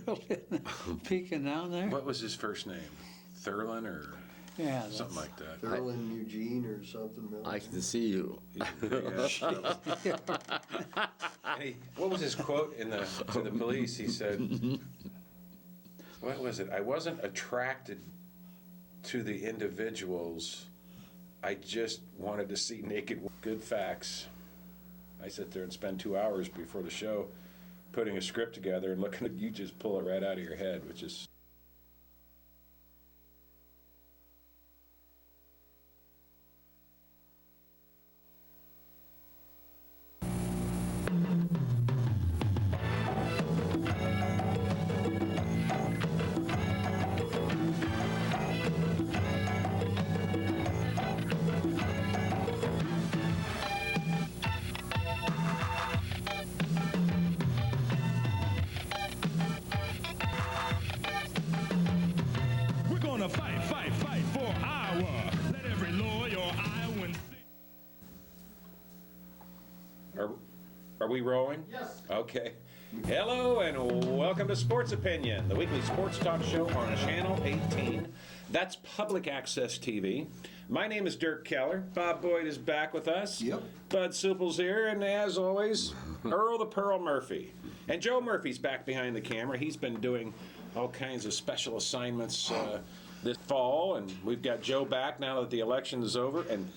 building, peeking down there. What was his first name? Thurland or Yeah, something like that? Thurland, Eugene, or something. I can see you. What was his quote to the police? He said, what was it? I wasn't attracted to the individuals. I just wanted to see naked, good facts. I sit there and spend 2 hours before the show putting a script together and looking at you just pull it right out of your head, which is... Are we rolling? Yes. Okay. Hello and welcome to Sports Opinion, the weekly sports talk show on Channel 18. That's public access TV. My name is Dirk Keller. Bob Boyd is back with us. Yep. Bud Supple's here, and as always, Earl the Pearl Murphy. And Joe Murphy's back behind the camera. He's been doing all kinds of special assignments this fall, and we've got Joe back now that the election is over, and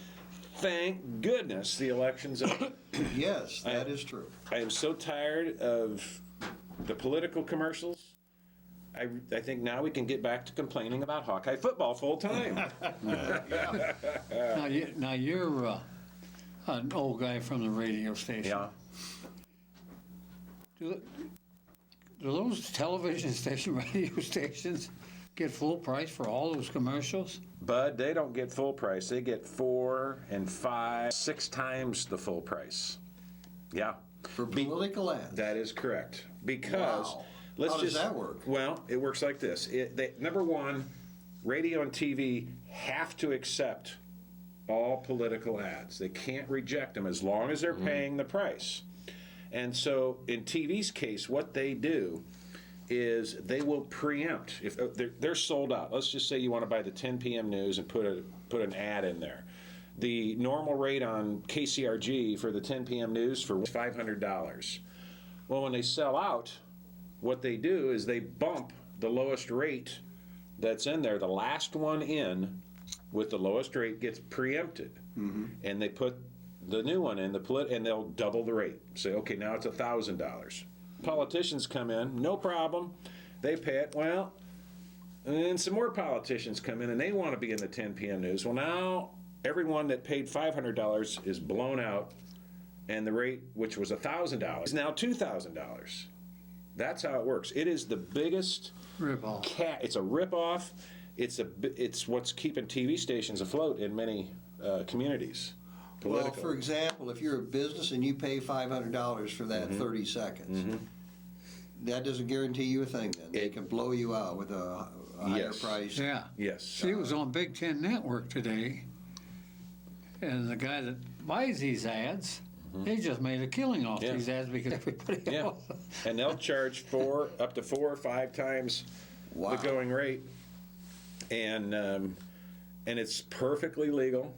thank goodness the election's over. Yes, that is true. I am so tired of the political commercials. I think now we can get back to complaining about Hawkeye football full time. Now you're an old guy from the radio station. Yeah. Do those television station, radio stations get full price for all those commercials? Bud, they don't get full price. They get 4 and 5, 6 times the full price. Yeah. For political ads. That is correct. Because Wow. How does that work? Well, it works like this. Number one, radio and TV have to accept all political ads. They can't reject them as long as they're paying the price. And so in TV's case, what they do is they will preempt. If they're sold out, let's just say you want to buy the 10 p.m. news and put an ad in there. The normal rate on KCRG for the 10 p.m. news for $500. Well, when they sell out, what they do is they bump the lowest rate that's in there. The last one in with the lowest rate gets preempted, and they put the new one in and they'll double the rate. Say, okay, now it's $1,000. Politicians come in, no problem. They pay it. Well, and then some more politicians come in and they want to be in the 10 p.m. news. Well, now everyone that paid $500 is blown out, and the rate, which was $1,000, is now $2,000. That's how it works. It is the biggest Rip-off. It's a ripoff. It's what's keeping TV stations afloat in many communities. Well, for example, if you're a business and you pay $500 for that 30 seconds, that doesn't guarantee you a thing then. They can blow you out with a higher price. Yeah. Yes. She was on Big Ten Network today, and the guy that buys these ads, he just made a killing off these ads because everybody else. And they'll charge up to 4 or 5 times the going rate, and it's perfectly legal.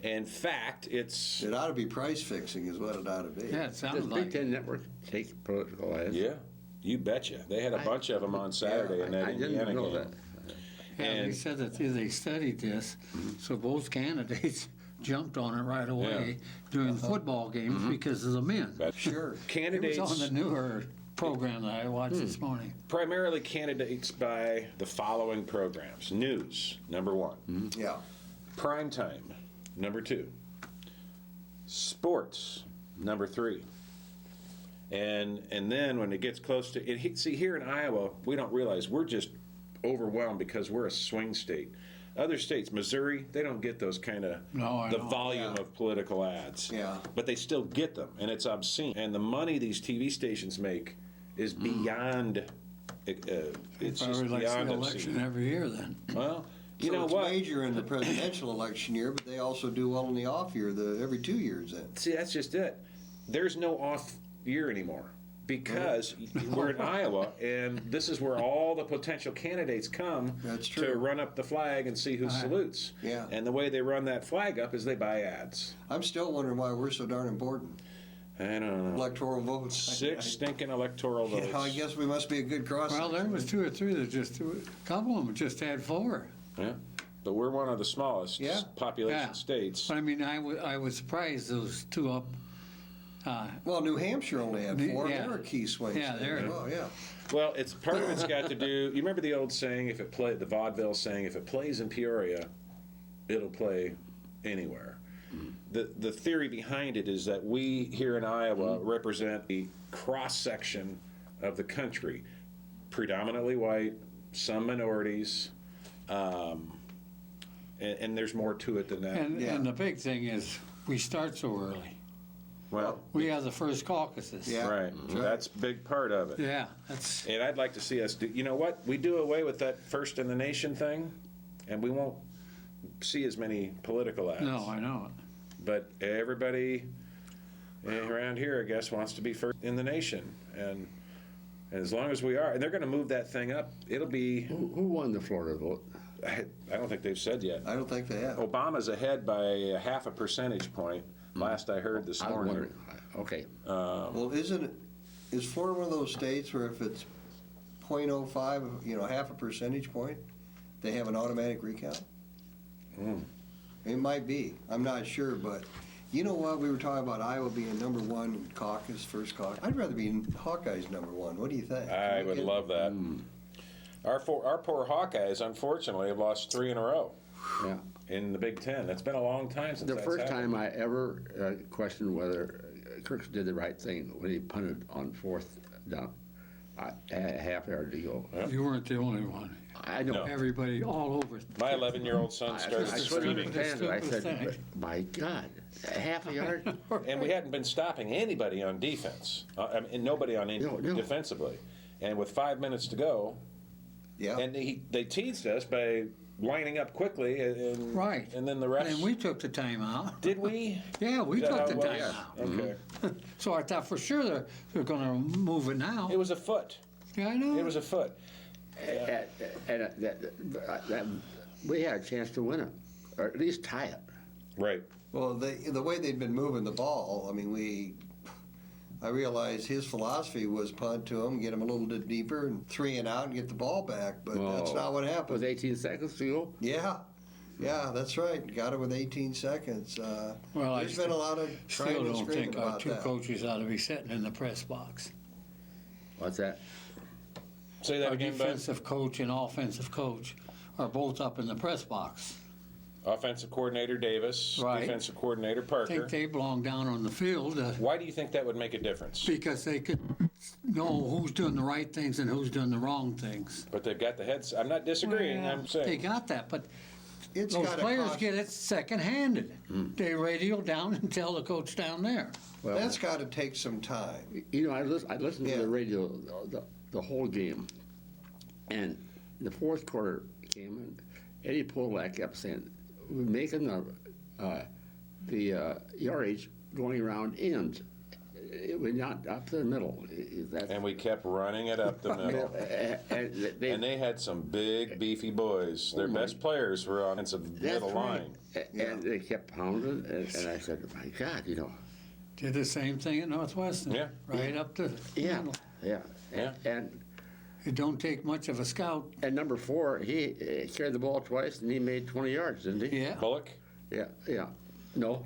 In fact, it ought to be price fixing, is what it ought to be. Yeah, it sounds Does like Big Ten Network take political ads? Yeah, you betcha. They had a bunch of them on Saturday in that I Indiana didn't know game. that. Yeah, And- they said that they studied this, so both candidates jumped on it right away during the football games because of the men. Sure. Candidates It was on the newer program that I watched this morning. primarily candidates by the following programs: news, number 1; Yeah. prime time, number 2; sports, number 3. And then when it gets close to it, see, here in Iowa, we don't realize we're just overwhelmed because we're a swing state. Other states, Missouri, they don't get those kind of volume of political ads. Yeah. But they still get them, and it's obscene. And the money these TV stations make is beyond. It's just Probably like beyond the election obscene. every year then. Well, you So know it's what? major in the presidential election year, but they also do well in the off year, every 2 years then. See, that's just it. There's no off year anymore. because we're in Iowa, and this is where all the potential candidates come That's to true. run up the flag and see who salutes. Yeah. And the way they run that flag up is they buy ads. I'm still wondering why we're so darn important. I don't know. Electoral votes. 6 stinking electoral votes. Yeah, I guess we must be a good cross. Well, there was 2 or 3 that a couple of them just had 4. Yeah. But we're one of the smallest Yeah. population Yeah. states. But I mean, I was surprised those 2 up. Well, New Hampshire only had 4. Yeah. They're a key swing Yeah, state. they're- Oh, yeah. Well, it's part of it's got to do. You remember the old saying, the vaudeville saying, if it plays in Peoria, it'll play anywhere. The theory behind it is that we here in Iowa represent the cross section of the country, predominantly white, some minorities, and there's more to it than that. And the big thing is, we start so early. Well, We have the first caucuses. Yeah. right. That's a big part of it. Yeah, that's, And I'd like to see us do, you know what? We do away with that first in the nation thing, and we won't see as many political ads. no, I know it. But everybody around here, I guess, wants to be first in the nation. And as long as we are, and they're going to move that thing up, it'll be, Who won the Florida vote? I don't think they've said yet. I don't think they have. Obama's ahead by a 0.5 percentage point, last I heard this I was morning. wondering. Okay. Well, is Florida one of those states where if it's 0.05, half a percentage point, they have an automatic recount? It might be. I'm not sure, but you know what? We were talking about Iowa being number 1 in caucus, first caucus. I'd rather be in Hawkeyes number 1. What do you think? I would love that. Our poor Hawkeyes, unfortunately, have lost 3 in a row Yeah. in the Big Ten. That's been a long time since The that's first happened. time I ever questioned whether Kirks did the right thing when he punted on 4th down, a half-yard to go. You weren't the only one. I know. No. Everybody all over. My 11-year-old son I started switched screaming. the fans, I Stupid said, thing. my God, a half a yard? And we hadn't been stopping anybody on defense, and nobody on any No. defensively. And with 5 minutes to go, Yeah. and they teased us by lining up quickly, and Right. and then the rest. And we took the time out. Did we? Yeah, we Is that took how the it time was? out. Okay. So I thought for sure they're going to move it now. It was a foot. Yeah, I know. It was a foot. And we had a chance to win it, or at least tie it. Right. Well, the way they'd been moving the ball, I mean, I realized his philosophy was punt to him, get him a little bit deeper, and 3 and out, and get the ball back. But that's not what happened. With 18 seconds to go? Yeah, that's right. Got it with 18 seconds. Well, I there's been a lot of Still trying and don't screaming think our about 2 that. coaches ought to be sitting in the press box. What's that? Say that Our again, Bud. defensive coach and offensive coach are both up in the press box. Offensive coordinator Davis, Right. defensive coordinator I Parker. think they belong down on the field Why do you think that would make a difference? because they could know who's doing the right things and who's doing the wrong things. But they've got the heads. I'm not disagreeing. Well, I'm They saying. got that, but It's those gotta players cost- get it second-handed. They radio down and tell the coach down there. Well, That's got to take some time. I listened to Yeah. the radio the whole game, and the 4th quarter came, and Eddie Polak kept saying, "We're making the yardage going around ends. It was not up to the middle." And we kept running it up the middle. And And they had some big, beefy boys. Their best players were on the middle line. And they kept pounding, and I said, "My God, Did the same thing at Northwestern. Yeah. Right up to the yeah, middle. yeah, Yeah. and." It don't take much of a scout. And number 4, he carried the ball twice, and he made 20 yards, didn't he? Yeah. Bullock? Yeah. No,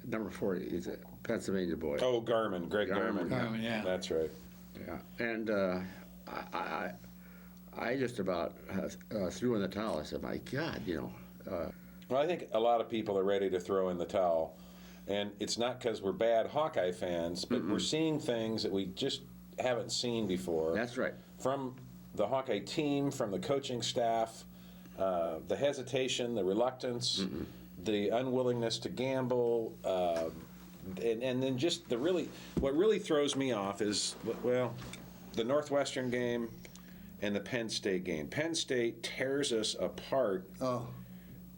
number 4 is a Pennsylvania boy. Oh, Garmin. Greg Garmin. Garmin, yeah. That's right. Yeah, and I just about threw in the towel. I said, "My God, Well, I think a lot of people are ready to throw in the towel. And it's not because we're bad Hawkeye fans, but we're seeing things that we just haven't seen before. that's right." From the Hawkeye team, from the coaching staff, the hesitation, the reluctance, the unwillingness to gamble, and then just what really throws me off is, well, the Northwestern game and the Penn State game. Penn State tears us apart Oh,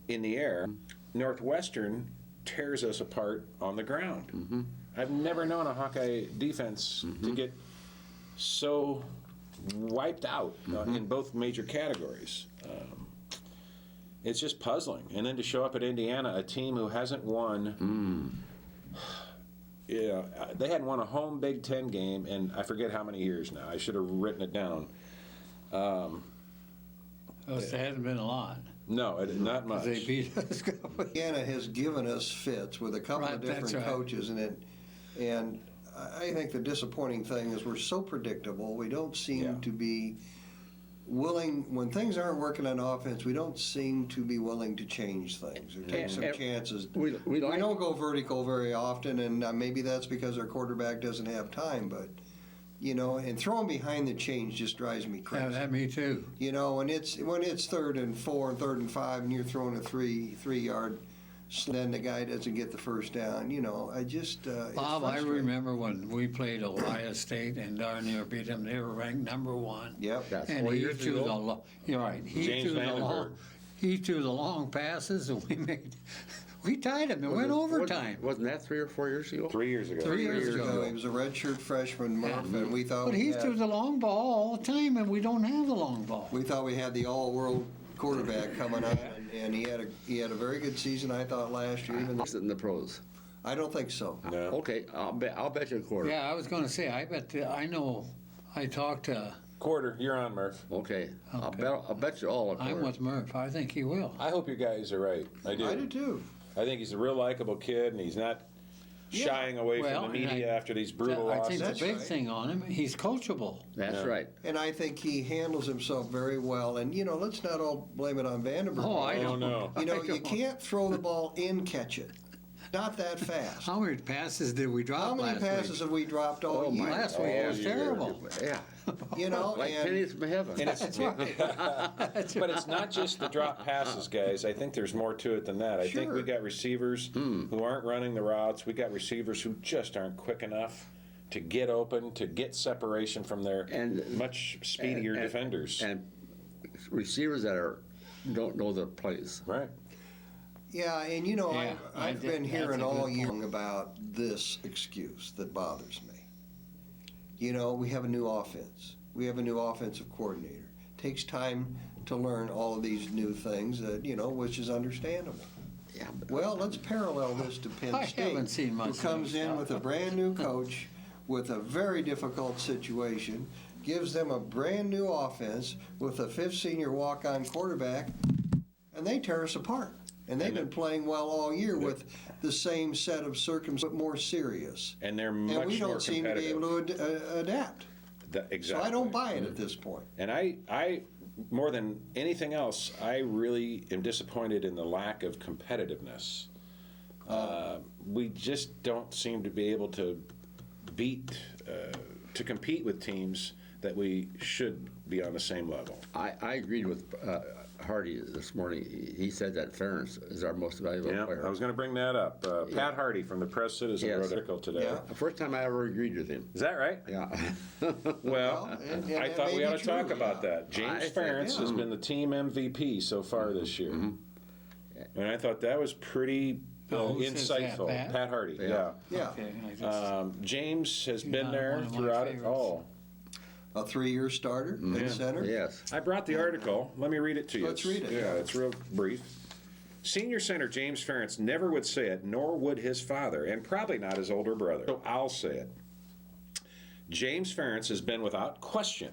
in the air. Northwestern tears us apart on the ground. I've never known a Hawkeye defense to get so wiped out in both major categories. It's just puzzling. And then to show up at Indiana, a team who hasn't won, they hadn't won a home Big Ten game in I forget how many years now. I should have written it down. It hasn't been a lot. No, not much. They beat us. Indiana has given us fits with a couple of different coaches, and I think the disappointing thing is we're so predictable. We don't seem to be willing, when things aren't working on offense, we don't seem to be willing to change things or take some chances. We don't go vertical very often, and maybe that's because our quarterback doesn't have time, but and throwing behind the chains just drives me crazy. Yeah, that me too. When it's 3rd and 4 and 3rd and 5 and you're throwing a 3-yard, then the guy doesn't get the first down. I just Bob, I remember when we played Ohio State and darn near beat them. They were ranked number 1. Yep. That's and 4 he years threw ago. You're right. He threw the long passes, and we tied him. It went overtime. Wasn't that 3 or 4 years ago? 3 years ago. 3 years ago. He was a redshirt freshman, Murph, and we thought. But he threw the long ball all the time, and we don't have the long ball. We thought we had the all-world quarterback coming up, and he had a very good season, I thought, last year. Even In the pros. I don't think so. No. Okay, I'll bet you a quarter. Yeah, I was going to say. I know. I talked to. Quarter, you're on, Murph. Okay. I'll bet you all a quarter. I'm with Murph. I think he will. I hope you guys are right. I do. I do too. I think he's a real likable kid, and he's not shying away from the media after these brutal I losses. think the big thing on him, he's coachable. That's right. And I think he handles himself very well. And, let's not all blame it on Vanderbilt. Oh, I don't know. You can't throw the ball and catch it. Not that fast. How many passes did we drop How many passes have we dropped all year? Last week it was terrible. Yeah. Like pennies from heaven. And but it's not just the drop passes, guys. I think there's more to it than that. I think we got receivers who aren't running the routes. We got receivers who just aren't quick enough to get open, to get separation from their much speedier defenders. And receivers that don't know the plays. Right. Yeah, and I've been hearing all year about this excuse that bothers me. We have a new offense. We have a new offensive coordinator. It takes time to learn all of these new things, which is understandable. Yeah. Well, let's parallel this to Penn State, haven't seen much who comes in with a brand new coach with a very difficult situation, gives them a brand new offense with a 5th senior walk-on quarterback, and they tear us apart. And they've been playing well all year with the same set of circumstances, but more serious. And they're much more competitive. And we don't seem to be able to adapt. Exactly. So I don't buy it at this point. And I, more than anything else, I really am disappointed in the lack of competitiveness. We just don't seem to be able to compete with teams that we should be on the same level. I agreed with Hardy this morning. He said that Ference is our most valuable player. I was going to bring that up. Pat Hardy from the Press Citizen wrote an article today. Yeah. The first time I ever agreed with him. Is that right? Yeah. Well, and I thought we ought to talk about that. I James think, Ference has been the team MVP so far this year. And I thought that was pretty who says insightful. that, Pat Hardy, Yeah. Okay, James has been not there one of my throughout it favorites. all. A 3-year starter at center. Yes. I brought the article. Let me read it to you. Let's read it. Yeah, it's real brief. Senior center James Ference never would say it, nor would his father, and probably not his older brother. So I'll say it. James Ference has been, without question,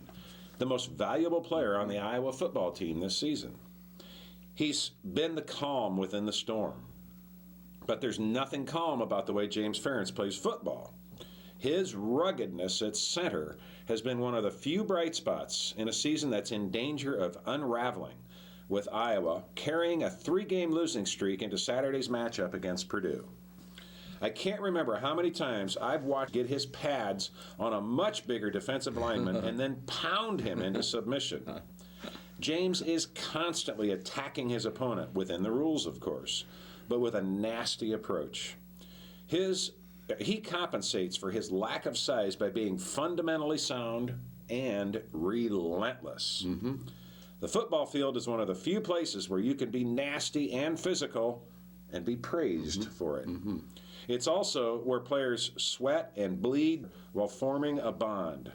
the most valuable player on the Iowa football team this season. He's been the calm within the storm. But there's nothing calm about the way James Ference plays football. His ruggedness at center has been one of the few bright spots in a season that's in danger of unraveling, with Iowa carrying a 3-game losing streak into Saturday's matchup against Purdue. I can't remember how many times I've watched get his pads on a much bigger defensive lineman and then pound him into submission. James is constantly attacking his opponent, within the rules, of course, but with a nasty approach. He compensates for his lack of size by being fundamentally sound and relentless. The football field is one of the few places where you can be nasty and physical and be praised for it. It's also where players sweat and bleed while forming a bond.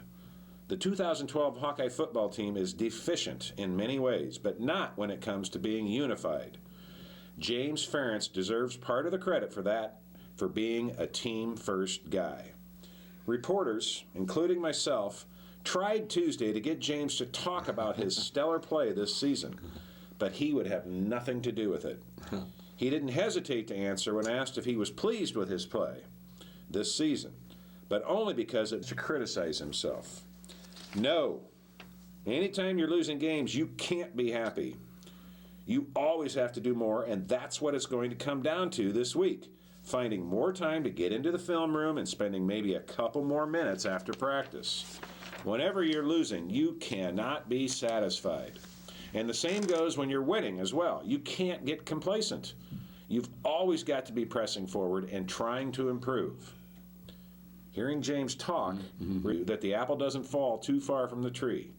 The 2012 Hawkeye football team is deficient in many ways, but not when it comes to being unified. James Ference deserves part of the credit for that, for being a team-first guy. Reporters, including myself, tried Tuesday to get James to talk about his stellar play this season, but he would have nothing to do with it. He didn't hesitate to answer when asked if he was pleased with his play this season, but only because it's to criticize himself. No. Anytime you're losing games, you can't be happy. You always have to do more, and that's what it's going to come down to this week. Finding more time to get into the film room and spending maybe a couple more minutes after practice. Whenever you're losing, you cannot be satisfied. And the same goes when you're winning as well. You can't get complacent. You've always got to be pressing forward and trying to improve. Hearing James talk, that the apple doesn't fall too far from the tree.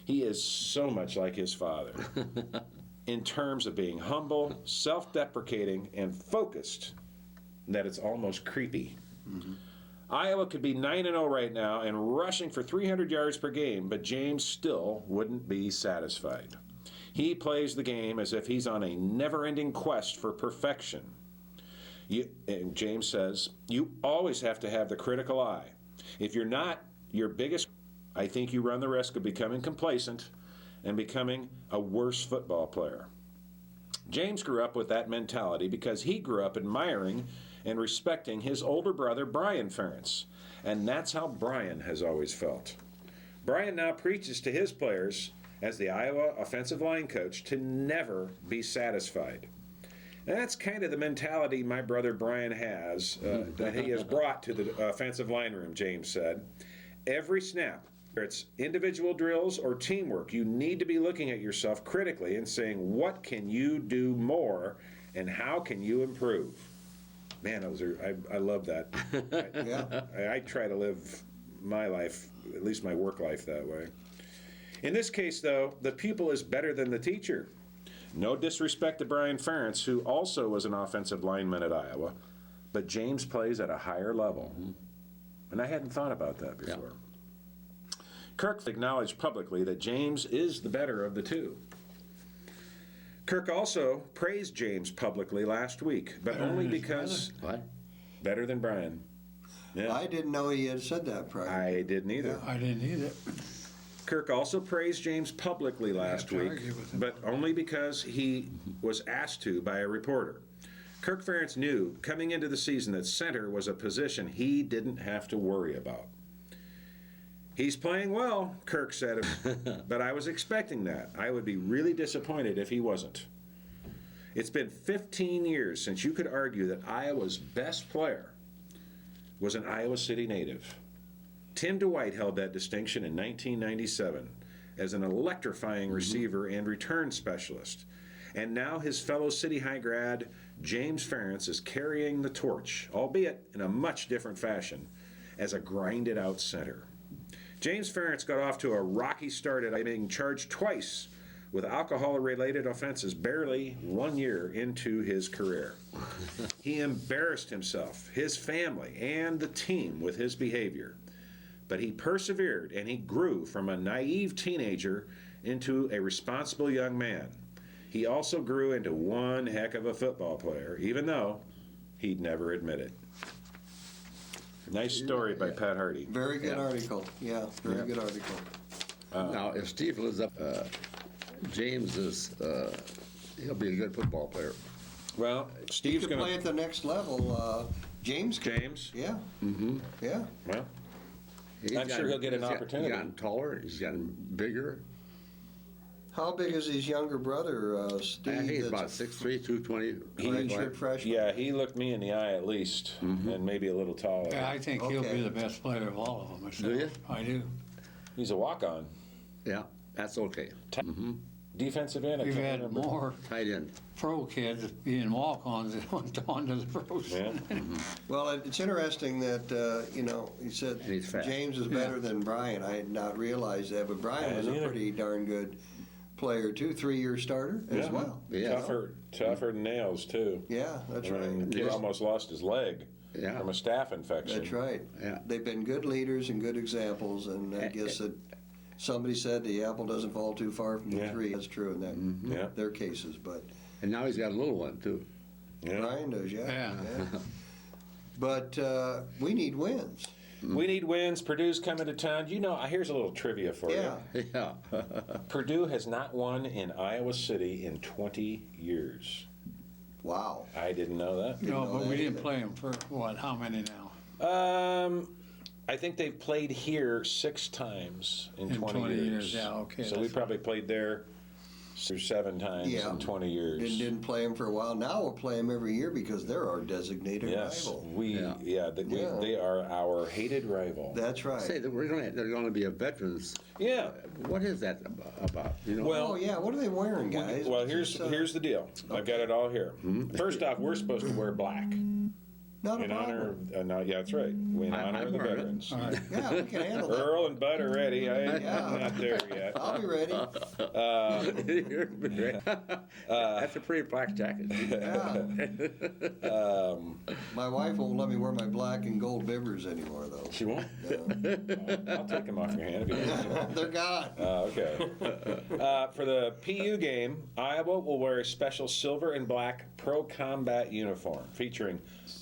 He is so much like his father in terms of being humble, self-deprecating, and focused that it's almost creepy. Iowa could be 9-0 right now and rushing for 300 yards per game, but James still wouldn't be satisfied. He plays the game as if he's on a never-ending quest for perfection. And James says, you always have to have the critical eye. If you're not your biggest, I think you run the risk of becoming complacent and becoming a worse football player. James grew up with that mentality because he grew up admiring and respecting his older brother, Brian Ference. And that's how Brian has always felt. Brian now preaches to his players, as the Iowa offensive line coach, to never be satisfied. And that's kind of the mentality my brother Brian has, that he has brought to the offensive line room, James said. Every snap, whether it's individual drills or teamwork, you need to be looking at yourself critically and saying, what can you do more and how can you improve? Man, I love that. I try to live my life, at least my work life, that way. In this case, though, the pupil is better than the teacher. No disrespect to Brian Ference, who also was an offensive lineman at Iowa, but James plays at a higher level. And I hadn't thought about that before. Yeah. Kirk acknowledged publicly that James is the better of the two. Kirk also praised James publicly last week, but only because... What? Better than Brian. Yeah. I didn't know he had said that prior. I didn't either. I didn't either. Kirk also praised James publicly last week, but only because he was asked to by a reporter. Kirk Ference knew coming into the season that center was a position he didn't have to worry about. He's playing well, Kirk said, but I was expecting that. I would be really disappointed if he wasn't. It's been 15 years since you could argue that Iowa's best player was an Iowa City native. Tim DeWitt held that distinction in 1997 as an electrifying receiver and return specialist. And now his fellow City High grad, James Ference, is carrying the torch, albeit in a much different fashion, as a grinded-out center. James Ference got off to a rocky start at being charged twice with alcohol-related offenses barely 1 year into his career. He embarrassed himself, his family, and the team with his behavior. But he persevered, and he grew from a naive teenager into a responsible young man. He also grew into one heck of a football player, even though he'd never admit it. Nice story by Pat Hardy. Very good article. Yeah, very good article. Now, if Steve lives up, James is, he'll be a good football player. Well, He Steve's could going play to... at the next level. James could. James? Yeah. Yeah. Well, I'm sure he'll get an opportunity. He's gotten taller. He's gotten bigger. How big is his younger brother, Steve? I think he's that's about 6'3", 220. redshirt freshman? Yeah, he looked me in the eye at least, and maybe a little taller. Yeah, I think he'll Okay. be the best player of all of them myself. Do you? I do. He's a walk-on. Yeah, that's okay. Defensive end. I We've can't had remember. more Tight end. pro kids being walk-ons than went on to the pros. Yeah. Well, it's interesting that, he said And he's fast. James is better than Brian. I had not realized that, but Brian was a neither. pretty darn good player, too. 3-year starter as Yeah. well. Yeah. Tougher than nails, too. Yeah, that's I mean, right. the kid almost lost his leg Yeah. from a staph infection. That's right. Yeah. They've been good leaders and good examples, and I guess that Somebody said the apple doesn't fall too far from the Yeah. tree. That's true in that Yeah. their cases, but And now he's got a little one, too. Yeah. Brian does, yeah. Yeah. But we need wins. We need wins. Purdue's coming to town. You know, here's a little trivia for Yeah. Yeah. you. Purdue has not won in Iowa City in 20 years. Wow. I didn't know that. No, know but that we didn't either. play them for, what, how many now? I think they've played here 6 times in 20 years. Yeah, okay. So we that's probably played there 6 or 7 times Yeah. in 20 years. Didn't play them for a while. Now we'll play them every year because they're our designated Yes, rival. Yeah. they are our hated rival. That's right. Say that they're going to be a veterans. Yeah. What is that about? You know? Well, Oh yeah, what are they wearing, guys? Well, Just, here's the deal. I've got it all here. First off, we're supposed to wear black not a in honor. problem. Yeah, that's right. In honor of the I'm wearing it. veterans. All right. Yeah, we can handle that. Earl and Bud are ready. I'm Yeah. not there yet. I'll be ready. That's a pretty black jacket. Yeah. My wife won't let me wear my black and gold bibbers anymore, though. She won't. I'll take them off your hand if you want to. They're gone. Okay. For the PU game, Iowa will wear a special silver and black pro combat uniform featuring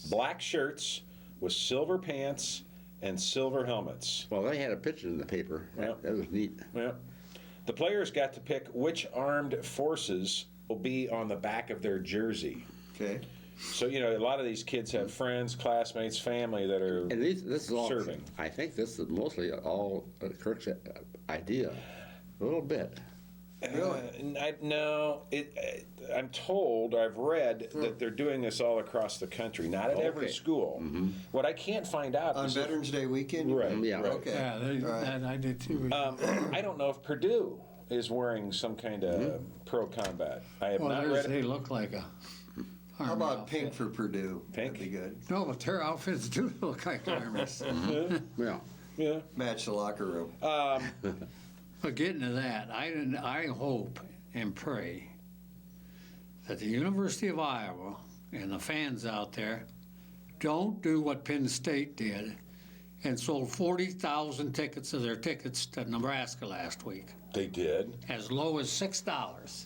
black shirts with silver pants and silver helmets. Well, they had a picture in the paper. Yeah. That was neat. Yeah. The players got to pick which armed forces will be on the back of their jersey. Okay. So, you know, a lot of these kids have friends, classmates, family that are And this is all serving. I think this is mostly all Kirk's idea, a little bit. Really? I'm told, I've read that they're doing this all across the country, not at every Okay. school. What I can't find out On is Veterans Day weekend? you Right, mean? Yeah. right. Okay. Yeah, All right. that I did too. I don't know if Purdue is wearing some kind of pro combat. I have Well, not theirs, read they it. look like a How army about outfit. pink for Purdue? Pink? That'd be good. No, but their outfits do look like armies. Yeah. Yeah. Match the locker room. But getting to that, I hope and pray that the University of Iowa and the fans out there don't do what Penn State did and sold 40,000 tickets of their tickets to Nebraska last week, They did. as low as $6.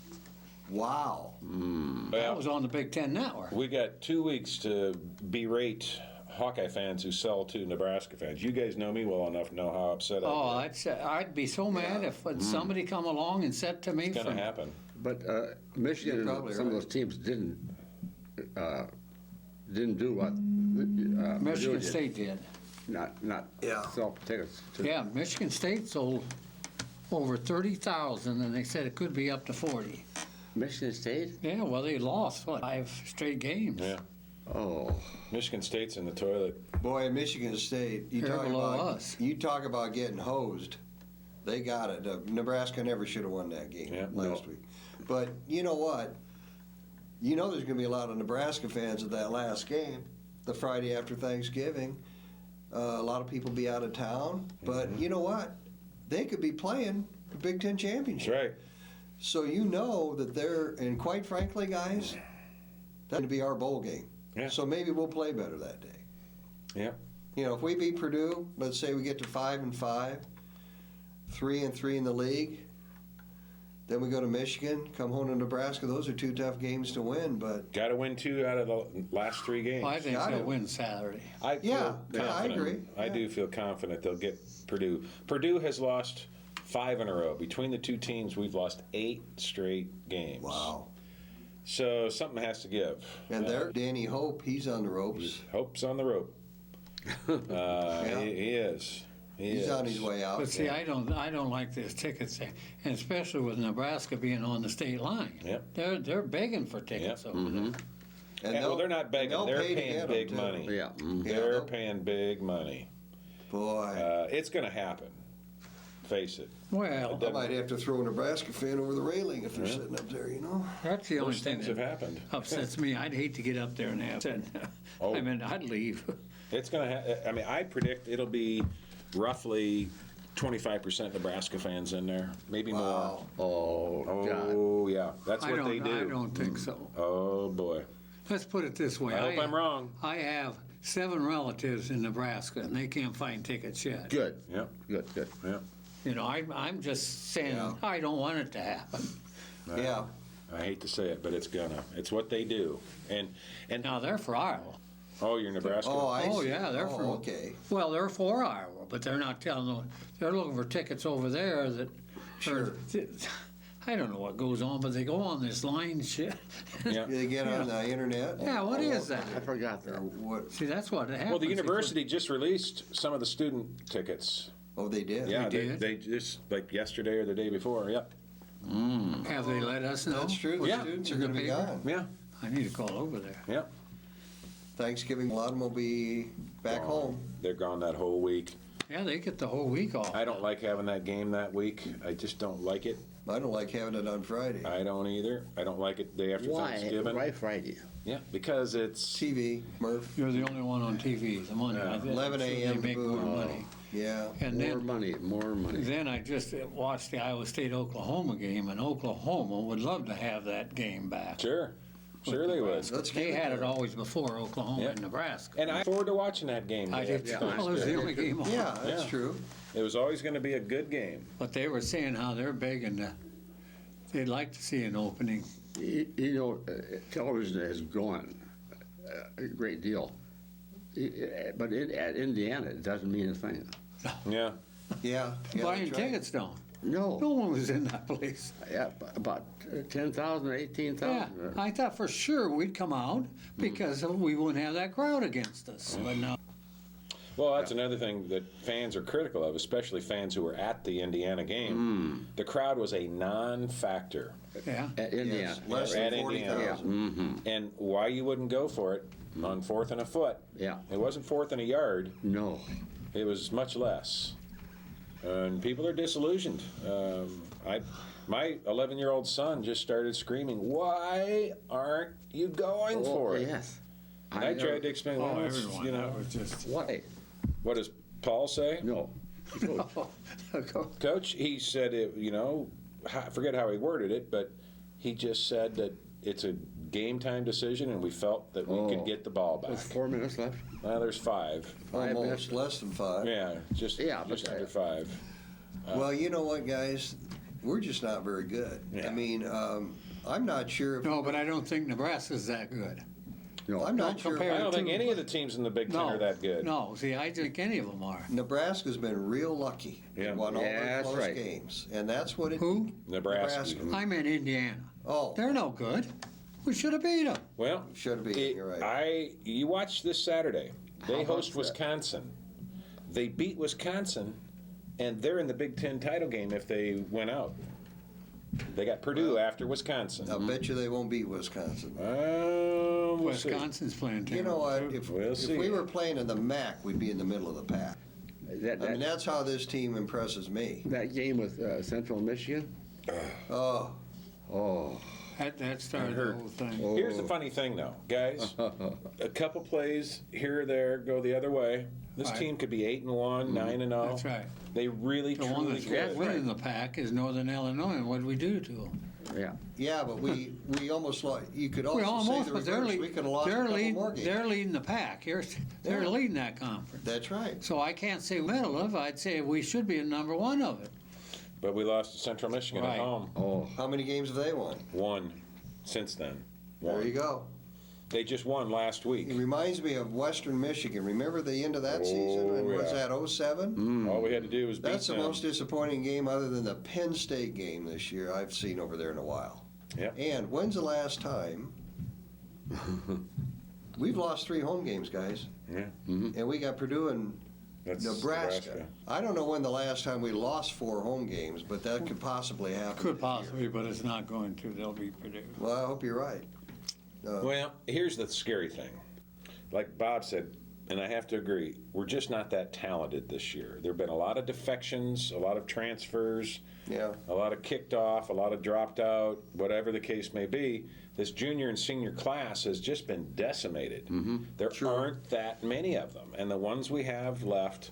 Wow. That Well, was on the Big Ten Network. we got 2 weeks to berate Hawkeye fans who sell to Nebraska fans. You guys know me well enough to know how upset Oh, I get. I'd be so mad if somebody come along and said to me, It's going to happen. But Michigan You're and probably some of right. those teams didn't do what Purdue Michigan did. State did. Not Yeah. sell tickets. To, Yeah, Michigan State sold over 30,000, and they said it could be up to 40. Michigan State? Yeah, well, they lost, what, 5 straight games? Yeah. Oh. Michigan State's in the toilet. Boy, in Michigan State, you They're talk below about us. you talk about getting hosed. They got it. Nebraska never should have won that game Yeah. last week. But you know what? You know there's going to be a lot of Nebraska fans at that last game, the Friday after Thanksgiving. A lot of people be out of town, but you know what? They could be playing the Big Ten That's championship. right. So you know that they're, and quite frankly, guys, that's going to be our bowl game. Yeah. So maybe we'll play better that day. Yeah. You know, if we beat Purdue, let's say we get to 5-5, 3-3 in the league, then we go to Michigan, come home to Nebraska. Those are 2 tough games to win, but Got to win 2 out of the last 3 games. Well, I think Got they'll it. win Saturday. I feel Yeah, yeah, I confident. agree. I Yeah. do feel confident they'll get Purdue. Purdue has lost 5 in a row. Between the 2 teams, we've lost 8 straight games. wow. So something has to give. And there, Danny Hope, he's on the ropes. Hope's on the rope. He is. He's is. on his way out. But see, I don't like this ticket thing, and especially with Nebraska being on the state line. Yep. They're begging for tickets over there. And Well, they're not begging. they'll They're pay to paying get 'em, big too. money. Yeah. Yeah, They're they'll- paying big money. Boy, It's going to happen. Face it. Well, I might have to throw a Nebraska fan over the railing if they're sitting up there, you know? that's the only Those thing things have that happened. upsets me. I'd hate to get up there and have said, Oh. I mean, I'd leave. It's going to. I mean, I predict it'll be roughly 25% Nebraska fans in there, maybe Wow. Oh, God. more. Oh yeah, that's I what they do. I don't think so. Oh boy. Let's put it this way. I hope I'm wrong. I have 7 relatives in Nebraska, and they can't find tickets yet. Good. Yeah. Good. Yeah. You know, I'm just saying, Yeah. I don't want it to happen. Yeah. I hate to say it, but it's gonna. It's what they do. And Now, they're for Iowa. oh, you're Nebraska. Oh, see. yeah, they're for. Okay. Well, they're for Iowa, but they're not telling them, they're looking for tickets over there that. Sure. I don't know what goes on, but they go on this line shit. Yeah. They get on the internet. Yeah, what is that? I forgot Or that. what? See, that's what happens. Well, the university just released some of the student tickets. Oh, they did. Yeah, They did? they just like yesterday or the day before. Yep. Have they let us know? That's true. The Yeah. students are In the going to be paper? gone. Yeah. I need to call over there. Yep. Thanksgiving, a lot of them will be back home. They're gone that whole week. Yeah, they get the whole week off. I don't like having that game that week. I just don't like it. I don't like having it on Friday. I don't either. I don't like it day after Why? Thanksgiving. Why Friday? Yeah, because it's TV, Murph. You're the only one on TV, the money. Yeah. I think 11 they a.m. make more boom. money. Yeah. And More then, money, more money. then I just watched the Iowa State-Oklahoma game, and Oklahoma would love to have that game back. sure they would. Let's They give it had to it them. always before Oklahoma Yeah. and Nebraska. And I look forward to watching that game. I day did after too. Well, it was the Thanksgiving. only game on. Yeah, that's Yeah. true. It was always going to be a good game. But they were saying how they're begging to, they'd like to see an opening. You know, television has grown a great deal. But at Indiana, it doesn't mean a thing. Yeah. Yeah. Yeah, Buying that's right. tickets don't. No. No one was in that place. Yeah, about 10,000 or Yeah, 18,000. I thought for sure we'd come out because we wouldn't have that crowd against us. But now, Well, that's another thing that fans are critical of, especially fans who were at the Indiana game. The crowd was a non-factor. yeah. At Indiana. Yes, less At than Indiana. 40,000. And why you wouldn't go for it on 4th and a foot. Yeah. It wasn't 4th and a yard. No. It was much less. And people are disillusioned. My 11-year-old son just started screaming, "Why aren't you going for it?" Yes. And I tried to explain, well, it's, everyone, you know, that was just. Why? what does Paul say? No. Coach, he said, you know, I forget how he worded it, but he just said that it's a game time decision and we felt that we could get the ball back. There's 4 minutes left. Well, there's 5. 5 Almost minutes. less than 5. Yeah, just but, under 5. Well, you know what, guys? We're just not very good. Yeah. I mean, I'm not sure if. No, but I don't think Nebraska's that good. No. I'm not Don't sure. compare I don't to- think any of the teams in the Big Ten No, are that good. No, see, I think any of them are. Nebraska's been real lucky. Yeah. They won all Yeah, their that's close right. games, and that's what it. Who? Nebraska. I meant Indiana. Oh, They're no good. We should have beat them. Well, should be. You're right. you watch this Saturday. They How about host that? Wisconsin. They beat Wisconsin, and they're in the Big Ten title game if they win out. They got Purdue after Wisconsin. I'll bet you they won't beat Wisconsin. We'll see. Wisconsin's playing You know what? terrible, too. If, We'll if see. we were playing in the MAC, we'd be in the middle of the pack. That, I mean, that, that's how this team impresses me. that game with Central Michigan. Oh, Oh. That started the whole thing. Here's the funny thing, though, guys. A couple plays here or there go the other way. This Right. team could be 8-1, 9-0. That's right. They really, The one truly that's could. winning the pack is Northern Illinois, and what did we do to them? Yeah. yeah, but we almost lost. You could also We almost, say the but they're reverse. leading. We could have lost a couple more games. They're leading the pack. They're Yeah. leading that conference. That's right. So I can't say middle of. I'd say we should be in number one of it. But we lost to Central Michigan Right. at home. Oh. How many games have they won? 1 since then. There 1. you go. They just won last week. It reminds me of Western Michigan. Remember the end of that season? And was yeah. that 07? All we had to do was beat That's the them. most disappointing game other than the Penn State game this year I've seen over there in a while. Yep. And when's the last time? We've lost 3 home games, guys. Yeah. And we got Purdue and That's Nebraska. I don't know when the last time we lost 4 home games, but that could possibly happen. Could this year. possibly, but it's not going to. They'll be Purdue. Well, I hope you're right. Well, here's the scary thing. Like Bob said, and I have to agree, we're just not that talented this year. There have been a lot of defections, a lot of transfers, Yeah. a lot of kicked off, a lot of dropped out, whatever the case may be. This junior and senior class has just been decimated. There aren't that many of them. And the ones we have left,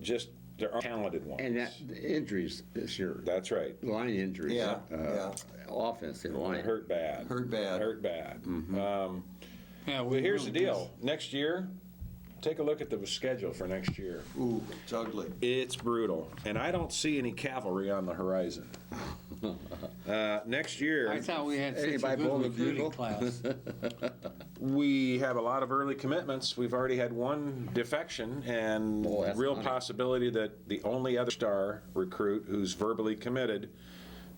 just, there aren't talented ones. And the injuries this year. That's right. Line injuries. Yeah, yeah. Offensive It line. hurt bad. Hurt bad. Hurt bad. Yeah, Well, here's the really deal. Next year, take a look at the schedule for next year. Ooh, it's ugly. It's brutal, and I don't see any cavalry on the horizon. Next year, I thought we had such a Anybody good blow the recruiting bugle? class. we have a lot of early commitments. We've already had one defection, and Oh, that's real funny. possibility that the only other star recruit who's verbally committed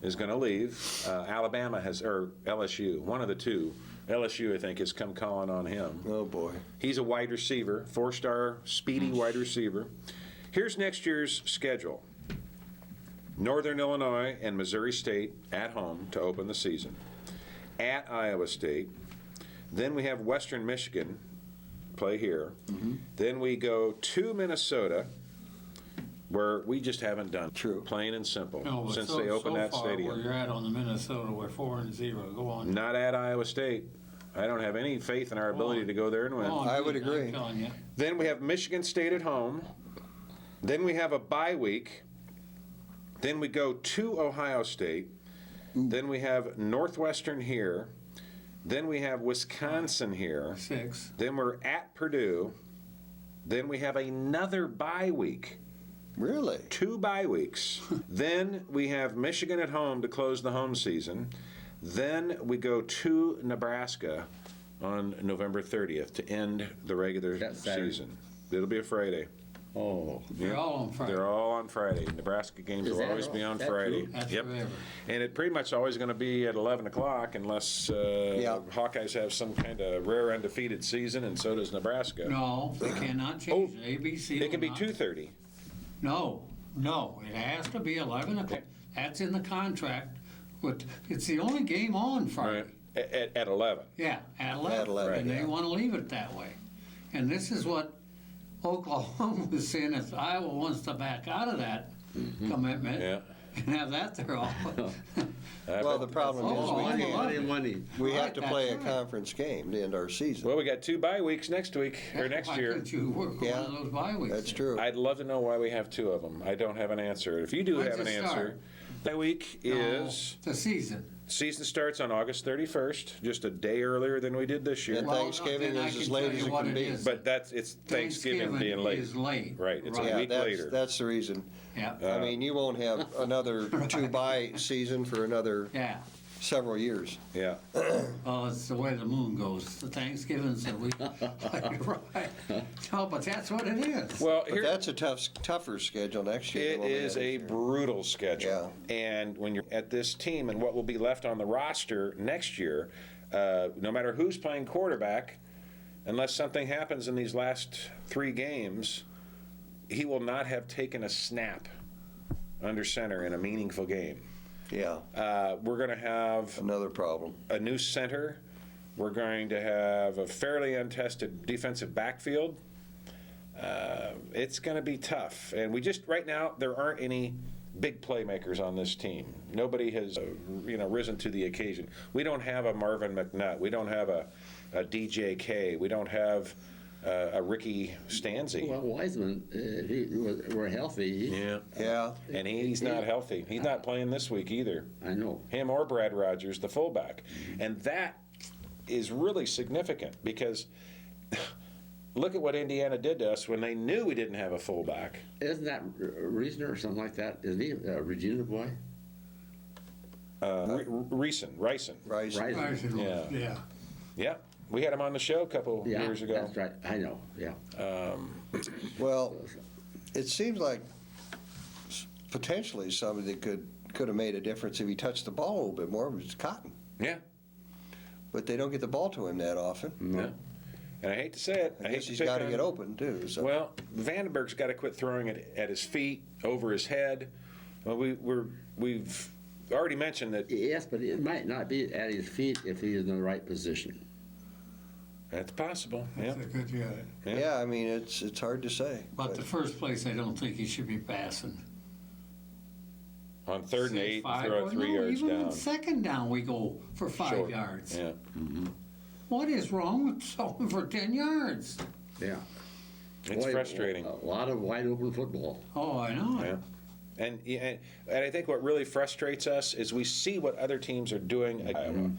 is going to leave. Alabama has, or LSU, one of the two. LSU, I think, has come calling on him. Oh, boy. He's a wide receiver, 4-star, speedy wide receiver. Here's next year's schedule. Northern Illinois and Missouri State at home to open the season. At Iowa State. Then we have Western Michigan play here. Then we go to Minnesota, where we just haven't done. True. Plain and simple. No, but since so, they opened so that far, stadium. where you're at on the Minnesota, we're 4-0. Go on. Not at Iowa State. I don't have any faith in our ability to go there and win. Go on, I would dude, agree. I'm telling you. Then we have Michigan State at home. Then we have a bye week. Then we go to Ohio State. Then we have Northwestern here. Then we have Wisconsin here. 6. Then we're at Purdue. Then we have another bye week. Really? 2 bye weeks. Then we have Michigan at home to close the home season. Then we go to Nebraska on November 30th to end the regular That's Saturday. season. It'll be a Friday. Oh, They're all on Friday. They're all on Friday. Nebraska games Is will that always all? be on That Friday. true? That's Yep. forever. And it pretty much always going to be at 11 o'clock unless Hawkeyes have some kind of rare undefeated season, and so does Nebraska. No, they cannot change it. ABC. It can be will not. 2:30. No, it has to be 11 o'clock. That's in the contract. But it's the only game on Friday. Right. At 11. Yeah, at 11. At 11, And they yeah. want to leave it that way. And this is what Oklahoma was saying, if Iowa wants to back out of that commitment Yeah. and have that there all. Well, the problem is we Money, can't. money. We Right, have to that's play a right. conference game to end our season. Well, we got 2 bye weeks next week, or next Why year. couldn't you work Yeah, one of those bye weeks? That's in? true. I'd love to know why we have 2 of them. I don't have an answer. If you do When's have an it answer, start? that week No, is the season. season starts on August 31st, just a day earlier than we did this year. And Well, Thanksgiving then I is can as tell late you as it what can it be. is. But it's Thanksgiving being late. is late. Right, it's a Yeah, week later. that's the reason. Yeah, I mean, you won't have another 2-bye season for another yeah. several years. Yeah. Well, it's the way the moon goes. The Thanksgiving's a week. Right. No, but that's what it is. Well, But here that's a tougher schedule next year. it than what we is had a this year. brutal schedule. And when you're at this team and what will be left on the roster next year, no matter who's playing quarterback, unless something happens in these last 3 games, he will not have taken a snap under center in a meaningful game. Yeah, We're going to have another problem. a new center. We're going to have a fairly untested defensive backfield. It's going to be tough. And we just, right now, there aren't any big playmakers on this team. Nobody has, risen to the occasion. We don't have a Marvin McNutt. We don't have a DJK. We don't have a Ricky Stanzi. Well, Wiseman, if he were healthy, Yeah. Yeah, And he's not healthy. He's not playing this week either. I know. Him or Brad Rogers, the fullback. And that is really significant because look at what Indiana did to us when they knew we didn't have a fullback. Isn't that Reasoner or something like that? Isn't he a Regina boy? Ricin. Rice. Right. Yeah. Yeah, we had him on the show a couple Yeah, years ago. that's right. I know. Yeah. Well, it seems like potentially somebody that could have made a difference if he touched the ball a little bit more was Cotton. Yeah, But they don't get the ball to him that often. yeah. And I hate to say it. I hate guess to he's pick got to on- get open too. So. Well, Vandenberg's got to quit throwing it at his feet, over his head. Well, we've already mentioned that. Yes, but it might not be at his feet if he is in the right position. That's possible. Yeah. That's a good guy. yeah, I mean it's hard to say. But the first place, I don't think he should be passing. On 3rd and 8, 5, throw or it 3 no, yards even down. on 2nd down, we go for 5 Short. yards. Yeah. What is wrong with throwing for 10 yards? Yeah. It's Boy, frustrating. A lot of wide open football. Oh, I know. Yeah. And I think what really frustrates us is we see what other teams are doing at Iowa,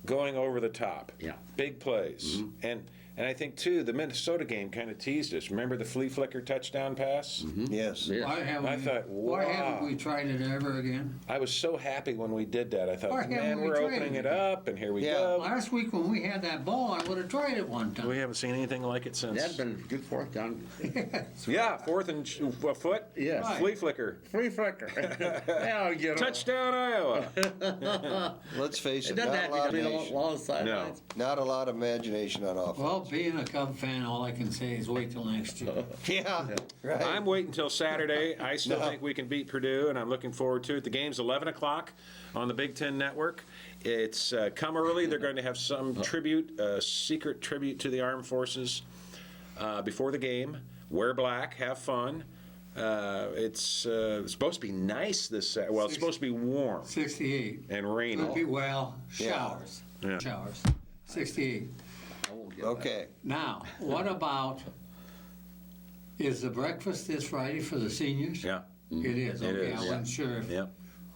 going over the top, Yeah. big plays, and And I think, too, the Minnesota game kind of teased us. Remember the flea flicker touchdown pass? Yes. Yeah. I thought, why haven't wow. we tried it ever again? I was so happy when we did that. I Why thought, haven't man, we we're tried opening it it up, and here we go. Last week when we had that ball, I would have tried it one time. We haven't seen anything like it since. That'd been a good fourth down. Yeah, fourth and a foot. Yes. Right. Flea flicker. Free flicker. Yeah, get 'em. Touchdown, Iowa. Let's face It it, doesn't not have a to lot be of a imagination. long sidelines. Not a lot of imagination on offense. Well, being a Cub fan, all I can say is wait till next year. Yeah, right. I'm waiting until Saturday. I still think we can beat Purdue, and I'm looking forward to it. The game's 11 o'clock on the Big Ten Network. It's come early. They're going to have some tribute, secret tribute to the armed forces before the game. Wear black, have fun. It's supposed to be nice this Saturday. Well, it's supposed to be warm 68. and rainy. Could be, well, showers. Yeah. Showers. 68. I won't get Okay. Now, what about, is the breakfast this Friday for the seniors? Yeah, It is. It Okay, is. I wasn't sure if, yeah,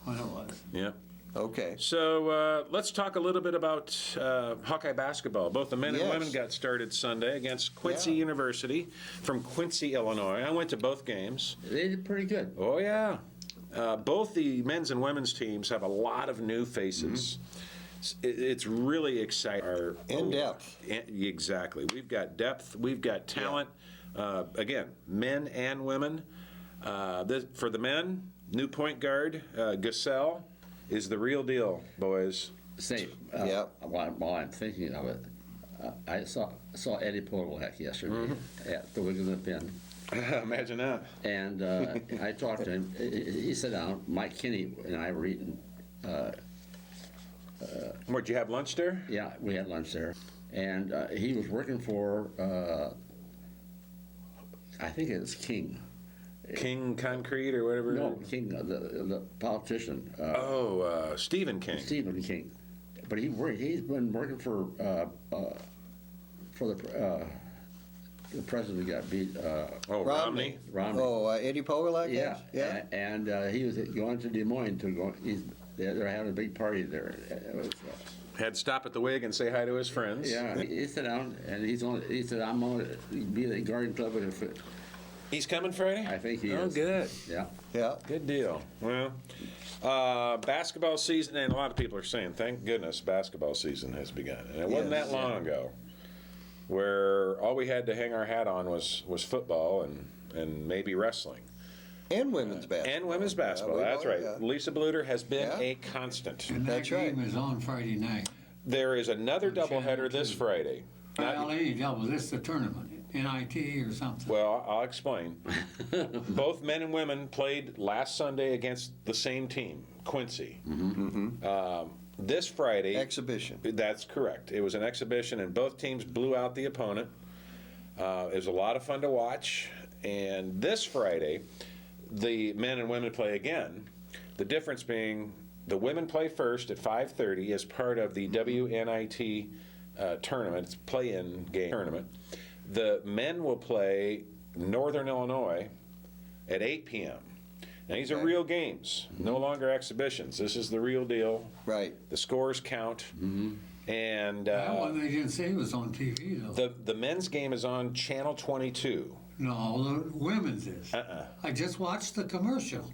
when it was. yeah. Okay. So let's talk a little bit about Hawkeye basketball. Both the men and Yes. women got started Sunday against Quincy Yeah. University from Quincy, Illinois. I went to both games. that. They did pretty good. Oh, yeah. Both the men's and women's teams have a lot of new faces. It's really exciting. In depth. Exactly. We've got depth. We've got talent. Again, men and women. For the men, new point guard, Gasell, is the real deal, boys. Say, Yeah. while I'm thinking of it, I saw Eddie Podolak yesterday at the Wiggins Pin, Imagine that. and I talked to him. He sat down. Mike Kinney and I were eating. Where'd you have lunch there? Yeah, we had lunch there, and he was working for. I think it's King. King Concrete or whatever? No, King, the politician. Stephen King. Stephen King, but he's been working for the president who got beat. Romney. Romney. Oh, Eddie Pogolak? Yeah, Yeah. and he was going to Des Moines to go. They're having a big party there. It was, Had to stop at the Wig and say hi to his friends. yeah, he sat down and he said, "I'm going to be at the garden club with a." He's coming Friday? I think he Oh, is. good. Yeah. Yeah. Good deal. Well, basketball season, and a lot of people are saying, thank goodness basketball season has begun. And it wasn't Yes. that long ago where all we had to hang our hat on was football and maybe wrestling. And women's basketball. And women's basketball, Yeah, that's right. yeah. Lisa Bluter has been Yeah. a constant. And that That's right. game is on Friday night. There is another On Channel doubleheader this 2. Friday. Well, any double, this is the tournament, NIT or something. Well, I'll explain. Both men and women played last Sunday against the same team, Quincy. This Friday, Exhibition. that's correct. It was an exhibition, and both teams blew out the opponent. It was a lot of fun to watch. And this Friday, the men and women play again. The difference being the women play first at 5:30 as part of the WNIT tournament. It's play-in game tournament. The men will play Northern Illinois at 8 p.m. Now, these are Okay. real games, no longer exhibitions. This is the real deal. Right. The scores count. And That one they didn't say was on TV though. the men's game is on Channel 22. No, the women's is. I just watched the commercial.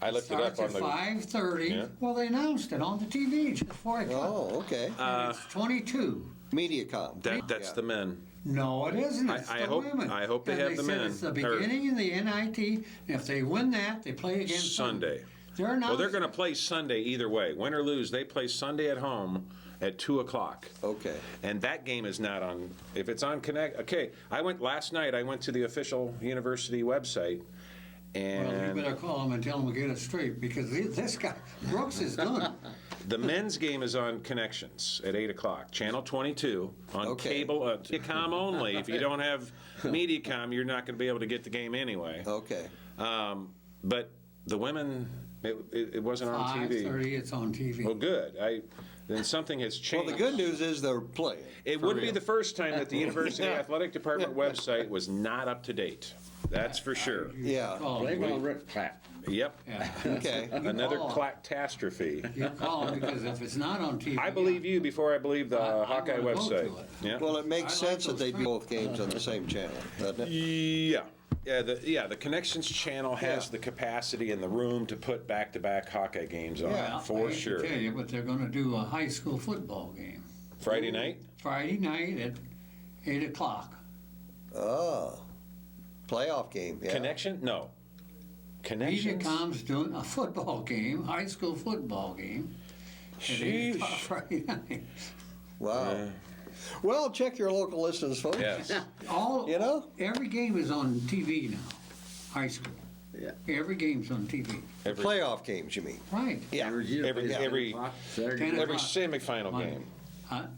I looked it up Starts on at the. 5:30. Yeah. Well, they announced it on the TV just before I come. Oh, okay. And it's 22. MediaCom. That's Yeah. the men. No, it isn't. It's I the hope- women. I hope they And have the said men. It's the Or- beginning of the NIT. And if they win that, they play again Sunday. They're not. Well, they're going to play Sunday either way. Win or lose, they play Sunday at home at 2 o'clock. Okay. And that game is not on, if it's on Connect, okay, last night I went to the official university website, Well, you and better call them and tell them to get it straight because this guy, Brooks, is done. the men's game is on Connections at 8 o'clock, Channel 22, on Okay. cable, Mediacom only. If you don't have Mediacom, you're not going to be able to get the game anyway. Okay. But the women, it wasn't on TV. 5:30, it's on TV. Well, good. Then something has Well, changed. the good news is they're playing. It for would be real. the first time that the University Athletic Department website was not up to date. That's for sure. Yeah. Oh, Blame it on Rick Platt. Yep. Yeah. Okay. Another call. catastrophe. You call them because if it's not on TV. I believe you before I believe the I'm Hawkeye gonna go to website. it. Yeah. Well, it makes I like sense that those they do three. both games on the same channel, doesn't it? Yeah. The Connections channel has the capacity and the room to put back-to-back Hawkeye games on, Yeah, I for hate to sure. tell you, but they're going to do a high school football game Friday night? Friday night at 8 o'clock. Oh, playoff game, yeah. Connection? No. Connections? Mediacom's doing a football game, high school football game, at 8 o'clock Sheesh. Friday night. Wow. Well, check your local listings, folks. Yes. You know? Every game is on TV now, high school. Yeah. Every game's on TV. Every, Playoff games, you mean? Right. Yeah. every Saturday. 10 every o'clock. semifinal Monday. game.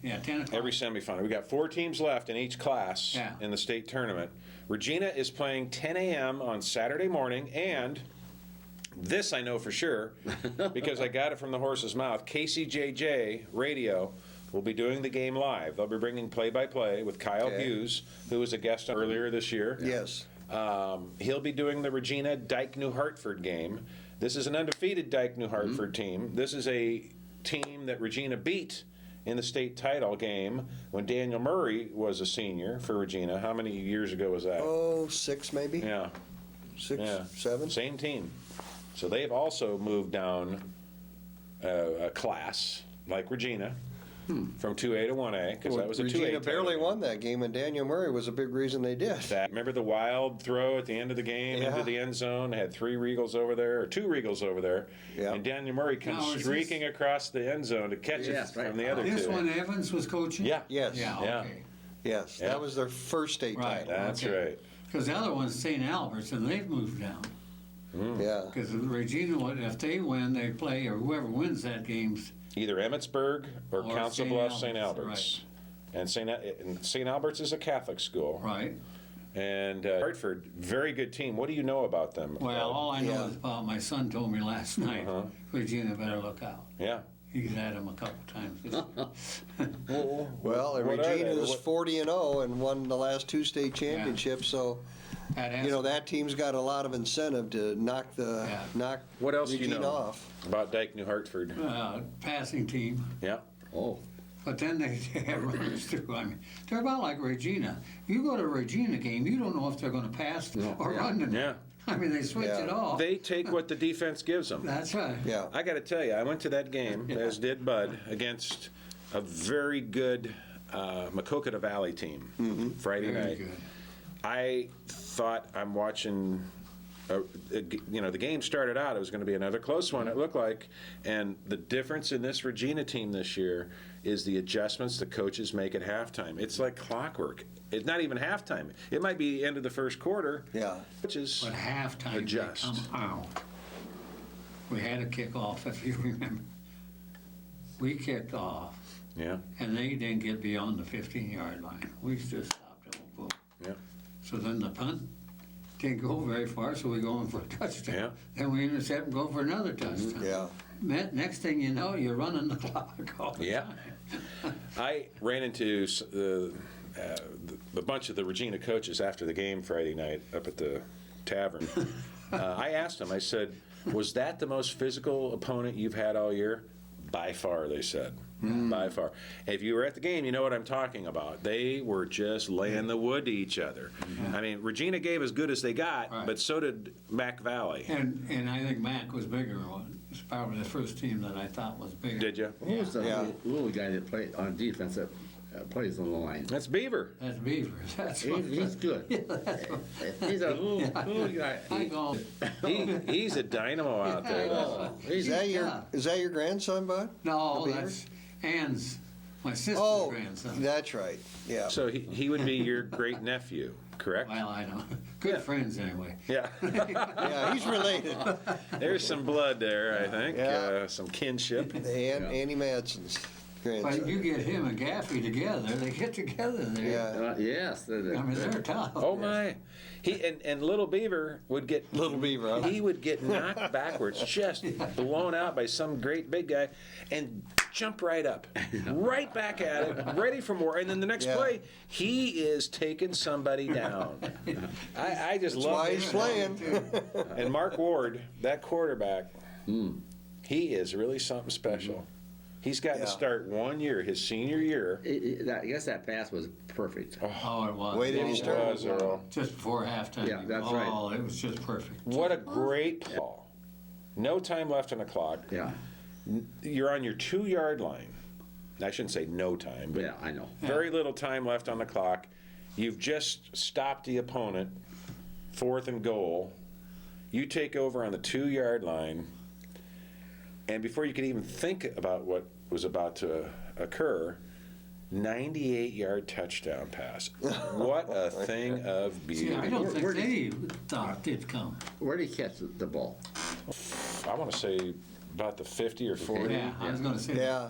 Yeah, 10 o'clock. Every semifinal. We got 4 teams left in each class Yeah. in the state tournament. Regina is playing 10 a.m. on Saturday morning, and this I know for sure because I got it from the horse's mouth. KCJJ Radio will be doing the game live. They'll be bringing play-by-play with Kyle Okay. Hughes, who was a guest earlier this year. Yes. He'll be doing the Regina Dyke New Hartford game. This is an undefeated Dyke New Hartford team. This is a team that Regina beat in the state title game when Daniel Murray was a senior for Regina. How many years ago was that? Oh, 6 maybe? Yeah, 6, yeah. 7? Same team. So they've also moved down a class like Regina from 2A to 1A because that was a 2A. Regina title barely game. won that game, and Daniel Murray was a big reason they did. Remember the wild throw at the end of the game Yeah. into the end zone? They had 3 Regals over there, or 2 Regals over there. Yeah. And Daniel Murray comes Now, is streaking across the end zone to catch Yes, it right. from the other This 2. one Evans was coaching? Yeah. Yes. Yeah, Yeah. okay. Yes, Yeah. that was their first state Right. title. That's Okay. right. Because the other one's St. Albert's, and they've moved down. Yeah. Because Regina, if they win, they play, or whoever wins that game's, Either Emmitsburg or Or Council St. Bluffs, St. Albert's, Alberts. And St. Alberts is a Catholic school. right? And Hartford, very good team. What do you know about them? Well, all I know Yeah. is about my son told me last night, Uh-huh. Regina better look out. Yeah. He's had him a couple times. Well, and What are Regina they? is What- 40-0 and won the last 2 state championships, so that team's got a lot of incentive to knock Yeah. What else do you Regina know off. about Dyke New Hartford? Passing team. Yeah. Oh, But then they have runners too. I mean, they're about like Regina. You go to a Regina game, you don't know if they're going to pass No, or yeah. run tonight. Yeah. I mean, they switch Yeah. it off. They take what the defense gives them. That's right. Yeah. I got to tell you, I went to that game, as did Bud, against a very good Macocata Valley team Friday Very night. good. I thought I'm watching, the game started out, it was going to be another close one, it looked like. And the difference in this Regina team this year is the adjustments the coaches make at halftime. It's like clockwork. It's not even halftime. It might be the end of the first quarter. Yeah. Which is But halftime, adjust. they come out. We had a kickoff, if you remember. We kicked off, Yeah, and they didn't get beyond the 15-yard line. We just stopped them. Boom. yeah. So then the punt didn't go very far, so we go in for a touchdown. Yeah. Then we intercept and go for another touchdown. Yeah. Next thing you know, you're running the clock all the Yeah. time. I ran into a bunch of the Regina coaches after the game Friday night up at the tavern. I asked them, I said, was that the most physical opponent you've had all year? By far, they said. By far. If you were at the game, you know what I'm talking about. They were just laying the wood to each other. I mean, Regina gave as good as they got, Right. but so did Mac Valley. And I think Mac was bigger. It's probably the first team that I thought was bigger. Did you? who was the Yeah. little guy that played on defense that plays on the line? That's Beaver. That's Beavers. That's what. He's good. He's a little guy. I go. He's a dynamo out there, though. Is that your grandson, Bud? No, The Beaver? that's Ann's, my sister's Oh, grandson. that's right. Yeah. So he would be your great nephew, correct? Well, I don't. Good friends anyway. Yeah. Yeah, he's related. There's some blood there, I think. Yeah. Some kinship. And Annie Madson's. But grandson. you get him and Gaffey together, they get together there. Yeah. Yes. I mean, they're tough. Oh my! And Little Beaver would get Little Beaver, huh? He would get knocked backwards, just blown out by some great big guy, and jump right up, right back at it, ready for more. And then the next Yeah. play, he is taking somebody down. I just That's love why it. he's playing. And Mark Ward, that quarterback, he is really something special. He's got Yeah. to start 1 year, his senior year. I guess that pass was perfect. Oh, it was. Way did he It start? was, Earl. Just before halftime. Yeah, that's oh, right. Oh, it was just perfect. What a great ball. No time left on the clock. Yeah. You're on your 2-yard line. I shouldn't say no time, but Yeah, I know. very little time left on the clock. You've just stopped the opponent, 4th and goal. You take over on the 2-yard line, and before you could even think about what was about to occur, 98-yard touchdown pass. What a thing of See, beauty. I don't think Where did- they thought it'd come. Where did he catch the ball? I want to say about the 50 or 40. Yeah, I was going to say Yeah.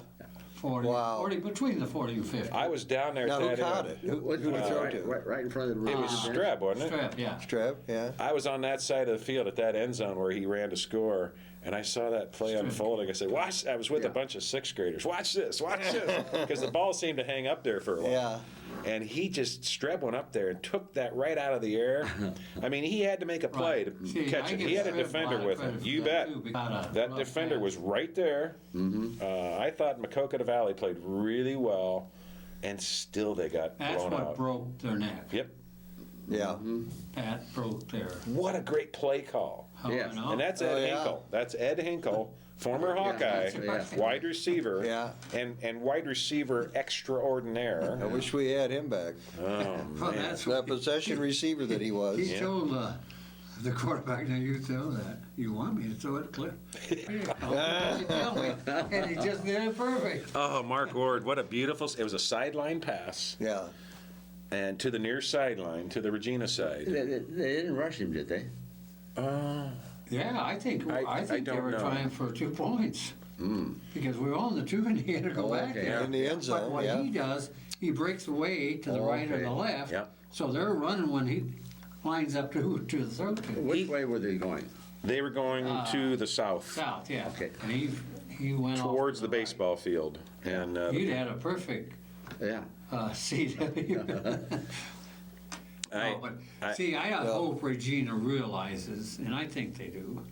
40, Wow. 40, between the 40 and 50. I was down there Now, at who that caught end. it? Who did he throw to? Right in front of the It was Streb, wasn't it? Strap, yeah. Streb, yeah. I was on that side of the field at that end zone where he ran to score, and I saw that play unfolding. I said, watch, I was with a bunch of 6th graders. Watch this, because the ball seemed to hang up there for a while. Yeah. And he just, Streb went up there and took that right out of the air. I mean, he had to make a play to See, catch I it. give He had a Streb defender lot of with him. credit for You that, bet. too, because That rough defender pass. was right there. I thought Maquoketa Valley played really well, and still they got That's blown what out. broke their neck. Yep. Yeah. That broke their. What a great play call. Oh, Yes. I know. And that's Oh, Ed yeah. Hinkle. That's Ed Hinkle, former Hawkeye, yes. wide receiver, Yeah. and wide receiver extraordinaire. I wish we had him back. Oh, Well, man. that's That possession receiver that he was. He told the quarterback, now you throw that. You want me to throw it clear? You tell me. And he just did it perfect. Oh, Mark Ward, what a beautiful, it was a sideline pass, Yeah. and to the near sideline, to the Regina side. They didn't rush him, did they? Yeah, I think I they don't were know. trying for 2 points. Because we were on the 2 and he had to go back okay. there. In the end But zone, what yeah. he does, he breaks away to the right or Okay. the left. Yeah. So they're running when he lines up to the throat to. Which way were they going? They were going to the south, South, yeah. Okay. And he went off towards to the right. baseball field. And He'd had a perfect Yeah. seat. I, I hope Regina realizes, and I think they do,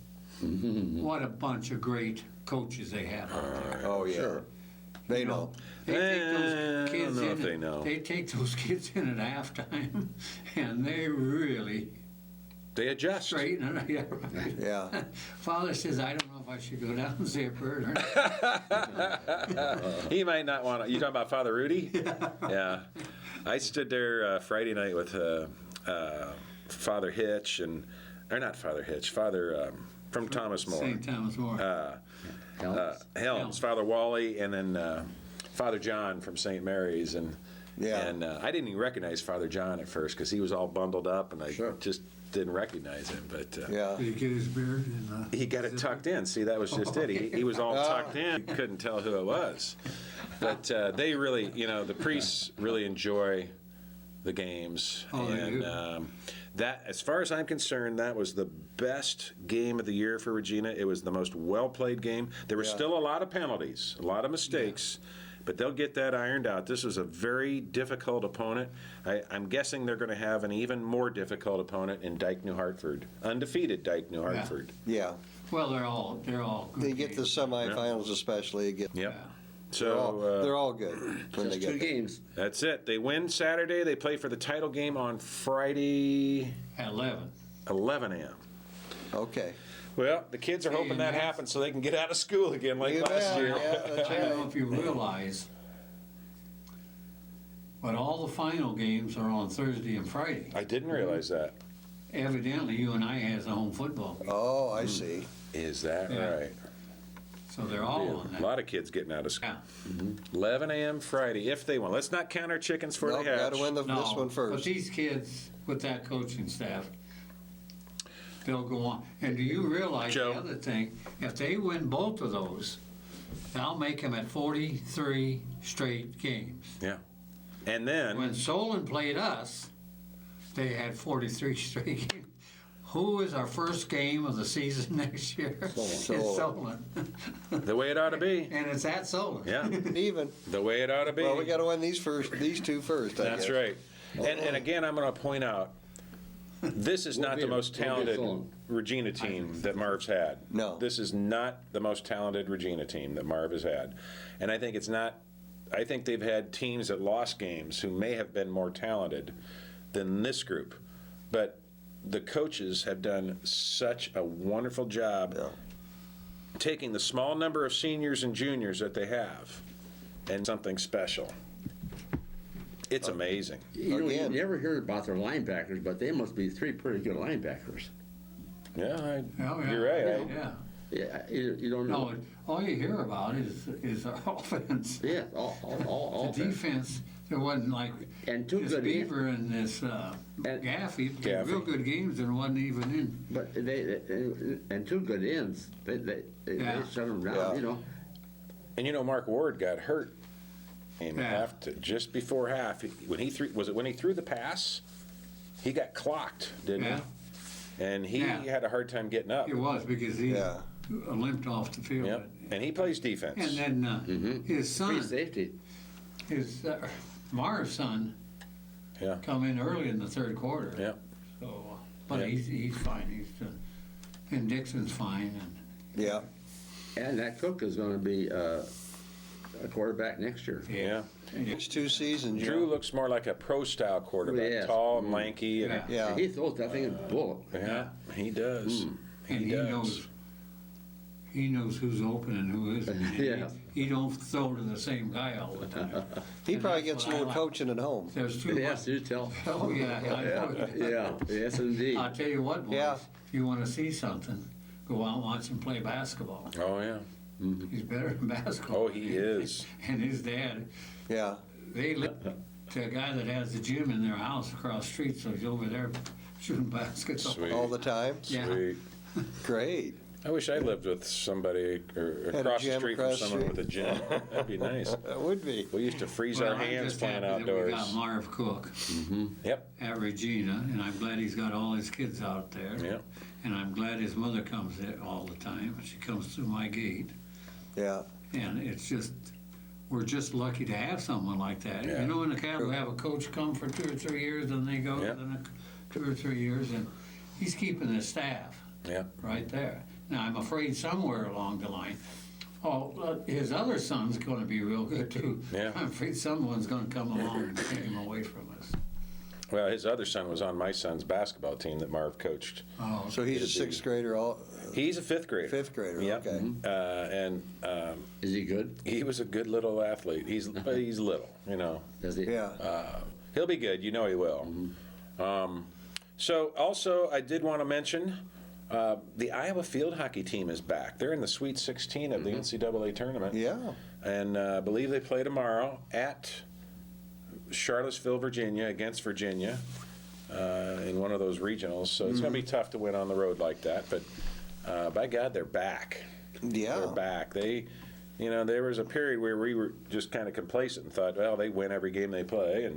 what a bunch of great coaches they have out there. Oh, yeah. Sure. They know. They take I those don't kids know in. if they know. They take those kids in at halftime, and they really they adjust. straighten it. Yeah, right. Yeah. Father says, I don't know if I should go down and say a prayer or not. He might not want to. You talking about Father Rudy? Yeah. I stood there Friday night with Father Hitch or not Father Hitch, Father from Thomas More. St. Thomas More. Helms, Father Wally, and then Father John from St. Mary's, and Yeah. I didn't even recognize Father John at first because he was all bundled up, and I Sure. just didn't recognize him. But Yeah. Did he get his beard? And, he got it tucked in. See, that was just it. He was all tucked in. You couldn't tell who it was. But they really, the priests really enjoy the games, Oh, they and do. that, as far as I'm concerned, that was the best game of the year for Regina. It was the most well-played game. There were Yeah. still a lot of penalties, a lot of mistakes, but they'll get that ironed out. This was a very difficult opponent. I'm guessing they're going to have an even more difficult opponent in Dyke New Hartford, undefeated Dyke New Hartford. Yeah. well, they're all good. They get the games. semifinals especially. Yep. Yeah. So They're all good when they Just get 2 there. games. that's it. They win Saturday. They play for the title game on Friday, At 11. 11 a.m. Okay. Well, the kids are hoping and that that's- happens so they can get out of school again like You last bet, year. yeah, that's I don't know right. if you realize, but all the final games are on Thursday and Friday. I didn't realize that. Evidently, you and I has a home football game, Oh, I see. Is that Yeah. right? so they're all on A that. lot of kids getting out of school. Yeah. 11 a.m. Friday, if they win. Let's not count our chickens for Nope, the hatch. got to win this No, one but first. these kids with that coaching staff, they'll go on. And do you realize Joe. the other thing? If they win both of those, I'll make him at 43 straight games. Yeah. And then, When Solon played us, they had 43 straight games. Who is our first game of the season next year? It's Solon. the way it ought to be. And it's at Solon. Yeah, Even. the way it ought to be. Well, we got to win these two first. I That's guess. right. And again, I'm going to point out, this is not the most talented Regina team that Marv's had. No. This is not the most talented Regina team that Marv has had. And I think it's not, I think they've had teams that lost games who may have been more talented than this group. But the coaches have done such a wonderful job taking the small number of seniors and juniors that they have and something special. It's amazing. You Again. never hear about their linebackers, but they must be 3 pretty good linebackers. Yeah, Oh, yeah. you're right. Yeah. Yeah, you don't know. No, all you hear about is our offense. Yeah, all The defense, there wasn't like And 2 this good Beaver and this Gaffey. Played real good games and wasn't even in. But they and 2 good ends. They Yeah. shut them down. Yeah. You know. And Mark Ward got hurt in Yeah. just before half. When he threw the pass, he got clocked, didn't Yeah. he? And he Yeah. had a hard time getting up. It was because he Yeah. limped off the field. Yep. And he plays defense. And then his Free son, safety. his Marv's son, Yeah. come in early in the third quarter. Yeah. So, but Yeah. he's fine. And Dixon's fine. And Yeah. And that Cook is going to be a quarterback next year. Yeah. It's 2 seasons. Drew looks more like a pro-style quarterback, Yes. tall and lanky. And, Yeah. Yeah. He throws that thing in a bullet. yeah, he does. and he does. knows who's open and who isn't. And Yeah. he don't throw to the same guy all the time. He And probably that's gets a what I little like. coaching at home. There's too Yes, much. you tell. Oh yeah, I know. Yeah, yes indeed. I'll tell you what, boys. Yeah. If you want to see something, go out and watch him play basketball. Oh, yeah. He's better than basketball. Oh, he is. And his dad, Yeah. they live to a guy that has the gym in their house across the street, so he's over there shooting baskets. Sweet. All the time. Yeah. Sweet. Great. I wish I lived with somebody or Had a across the gym street from across the someone street. with a gym. That'd be nice. That would be. We used to freeze Well, our I'm hands just playing happy that we got outdoors. Marv Cook Yep. at Regina, and I'm glad he's got all his kids out there. Yep. And I'm glad his mother comes there all the time. She comes through my gate. Yeah. And it's just, we're just lucky to have someone like that. Yeah. You know, in the Cat, we have a coach come for 2 or 3 years, and they go Yeah. the next 2 or 3 years, and he's keeping his staff Yep. right there. Now, I'm afraid somewhere along the line, his other son's going to be real good too. Yeah. I'm afraid someone's going to come along and take him away from us. Well, his other son was on my son's basketball team that Marv coached. Oh, So he's a 6th grader, He's a 5th grader. 5th grader. Yep. Okay. Is he good? He was a good little athlete. But he's little, Does he? Yeah. He'll be good. You know he will. So also, I did want to mention the Iowa field hockey team is back. They're in the Sweet 16 of the NCAA tournament. Yeah. And I believe they play tomorrow at Charlottesville, Virginia, against Virginia in one of those regionals. So it's going to be tough to win on the road like that. But by God, they're back. Yeah. They're back. There was a period where we were just kind of complacent and thought, well, they win every game they play.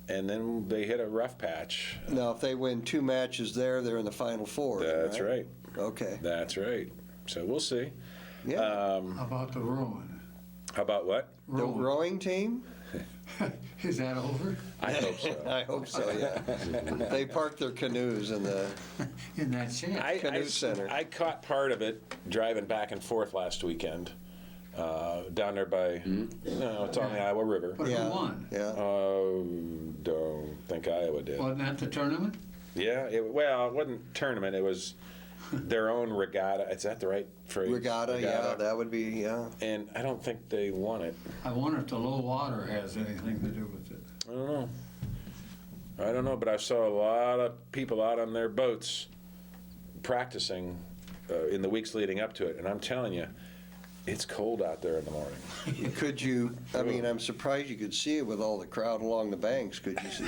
And then they hit a rough patch. Now, if they win 2 matches there, they're in the Final Four. then, That's right. Okay. That's right. So we'll see. Yeah. how about the rowing? How about what? The rowing team? Is that over? I hope so. I hope so, yeah. They parked their canoes in the, In that shed? Canoe Center. I caught part of it driving back and forth last weekend down there by, it's on the Iowa River. But yeah. who won? Yeah. Don't think Iowa did. Wasn't that the tournament? Yeah, it wasn't tournament. It was their own regatta. Is that the right phrase? Regatta, yeah, that would be, yeah. And I don't think they won it. I wonder if the low water has anything to do with it. I don't know, but I saw a lot of people out on their boats practicing in the weeks leading up to it. And I'm telling you, It's cold out there in the morning. Could you, I mean, I'm surprised you could see it with all the crowd along the banks. Could you see?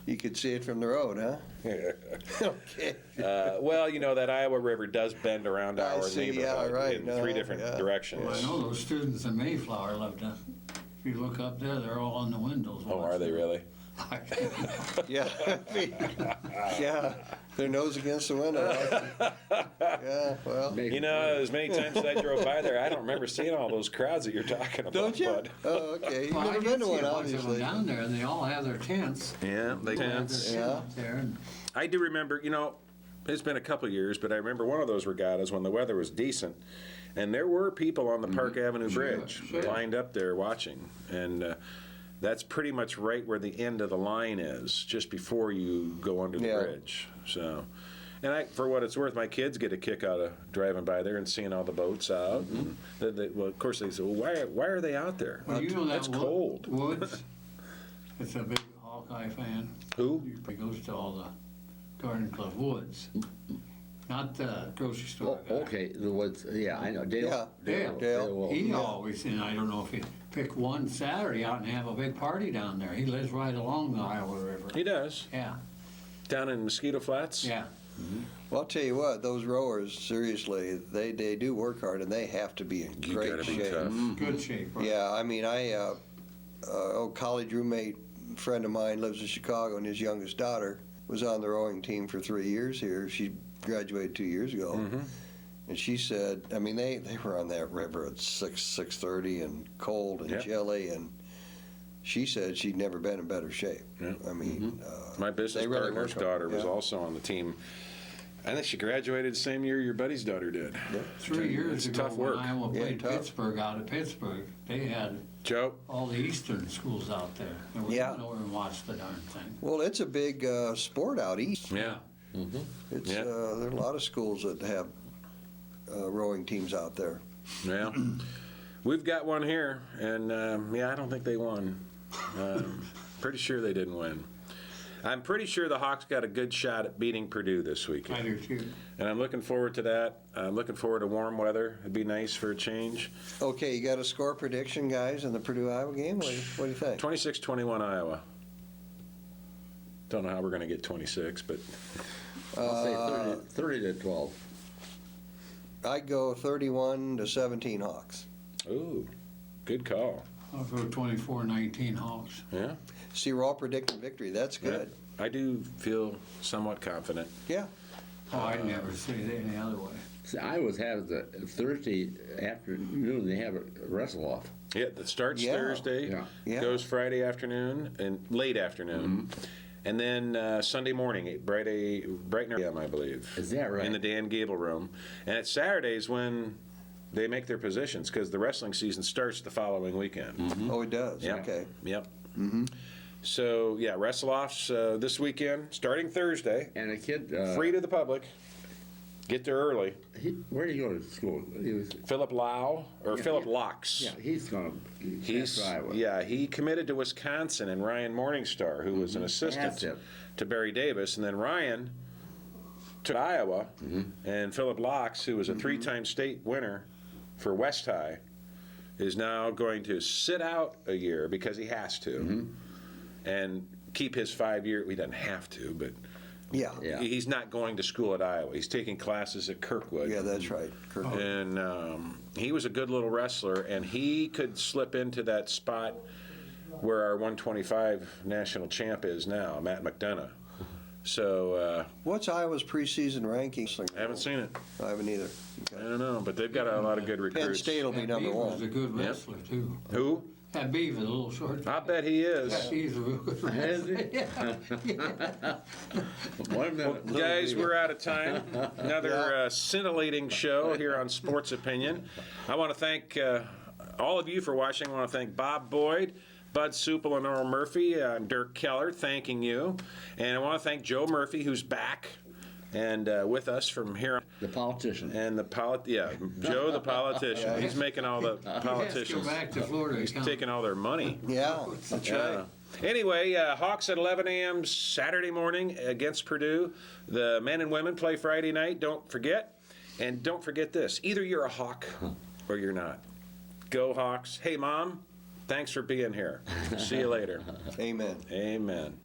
You could see it from the road, huh? Okay. Well, you know, that Iowa River does bend around I our see, neighborhood yeah, right, in no, three different yeah. directions. Well, I know those students in Mayflower love to, if you look up there, they're all on the windows. Oh, are they really? Yeah, I mean, yeah, their nose against the window. Yeah, well, You know, as many times as I drove by there, I don't remember seeing all those crowds that you're talking about. don't you? Bud. Oh, okay. You've Well, I never did been to see one, a bunch of them obviously. down there, and they all have their tents. Yeah, they They have tents. their Yeah. tent up there, and I do remember, you know, it's been a couple years, but I remember one of those regattas when the weather was decent, and there were people on the Park Avenue Bridge sure. lined up there watching, and that's pretty much right where the end of the line is, just before you go under the Yeah. bridge. So, and for what it's worth, my kids get a kick out of driving by there and seeing all the boats out. And well, of course, they say, well, why are they out there? well, you know that That's cold. Woods, it's a big Hawkeye fan. Who? He goes to all the garden club Woods, not the grocery store guy. Okay, the woods, yeah, I know, Dale. Dale. Dale. He always, and I don't know if he pick one Saturday out and have a big party down there. He lives right along the Iowa River. He does. Yeah, Down in Mosquito Flats? yeah. Well, I'll tell you what, those rowers, seriously, they do work hard, and they have to be in You great gotta be shape. tough. Good shape, right? Yeah, I mean, old college roommate friend of mine lives in Chicago, and his youngest daughter was on the rowing team for 3 years here. She graduated 2 years ago. And she said, I mean, they were on that river at 6:30 and cold and Yep. chilly, and she said she'd never been in better shape. Yeah. I mean, My business They really partner's work hard, daughter was yeah. also on the team. I think she graduated the same year your buddy's daughter did. 3 years It's ago, tough when work. Iowa Yeah, played tough. Pittsburgh out of Pittsburgh, they had Joe? all the eastern schools out there. And we Yeah. went over and watched the darn thing. well, it's a big sport out east. Yeah. It's Yeah. there are a lot of schools that have rowing teams out there. Yeah. We've got one here, and yeah, I don't think they won. Pretty sure they didn't win. I'm pretty sure the Hawks got a good shot at beating Purdue this I weekend. do too. And I'm looking forward to that. I'm looking forward to warm weather. It'd be nice for a change. Okay, you got a score prediction, guys, in the Purdue-Iowa game? What do you think? 26-21 Iowa. Don't know how we're going to get 26, but I'll say 30 to 12. I'd go 31-17 Hawks. ooh, good call. I'll go 24-19 Hawks. Yeah. See, we're all predicting victory. That's good. I do feel somewhat confident. Yeah. Oh, I'd never say it any other way. See, I always have the Thursday afternoon, they have a wrestle-off. Yeah, that starts Yeah. Thursday, Yeah. Yeah. goes Friday afternoon and late afternoon, and then Sunday morning, bright and early, I believe. Is that right? In the Dan Gable room, and it's Saturdays when they make their positions because the wrestling season starts the following weekend. Oh, it does. Yep. Okay. Yep. So yeah, wrestle-offs this weekend, starting Thursday, And a kid, free to the public. Get there early. where did he go to school? He was, Philip Lau or Yeah, Philip yeah. Locks. yeah, he's going to He's Iowa. yeah, he committed to Wisconsin, and Ryan Morningstar, who was an assistant That's it. to Barry Davis, and then Ryan to Iowa, and Philip Locks, who was a three-time state winner for West High, is now going to sit out a year because he has to, and keep his 5-year. He doesn't have to, but Yeah. Yeah. he's not going to school at Iowa. He's taking classes at Kirkwood. Yeah, that's right. Kirkwood. And he was a good little wrestler, and he could slip into that spot where our 125 national champ is now, Matt McDonough. So What's Iowa's preseason ranking? I haven't seen it. I haven't either. I don't know, but they've got a lot of good Penn recruits. State will be That number Beaver's a one. good wrestler too. Who? That Beaver, the little short. I bet he is. He's a real good Is wrestler. he? One minute. Guys, we're out of time. Another scintillating show here on Sports Opinion. I want to thank all of you for watching. I want to thank Bob Boyd, Bud Supple, and Earl Murphy. I'm Dirk Keller, thanking you. And I want to thank Joe Murphy, who's back and with us from here on. The politician. And Joe the politician. Yeah. He's making all the He has to politicians. go back to Florida. He's to taking all their money. Yeah, that's right. Anyway, Hawks at 11 a.m. Saturday morning against Purdue. The men and women play Friday night. Don't forget. And don't forget this. Either you're a Hawk or you're not. Go Hawks. Hey, Mom, thanks for being here. See you later. Amen. Amen.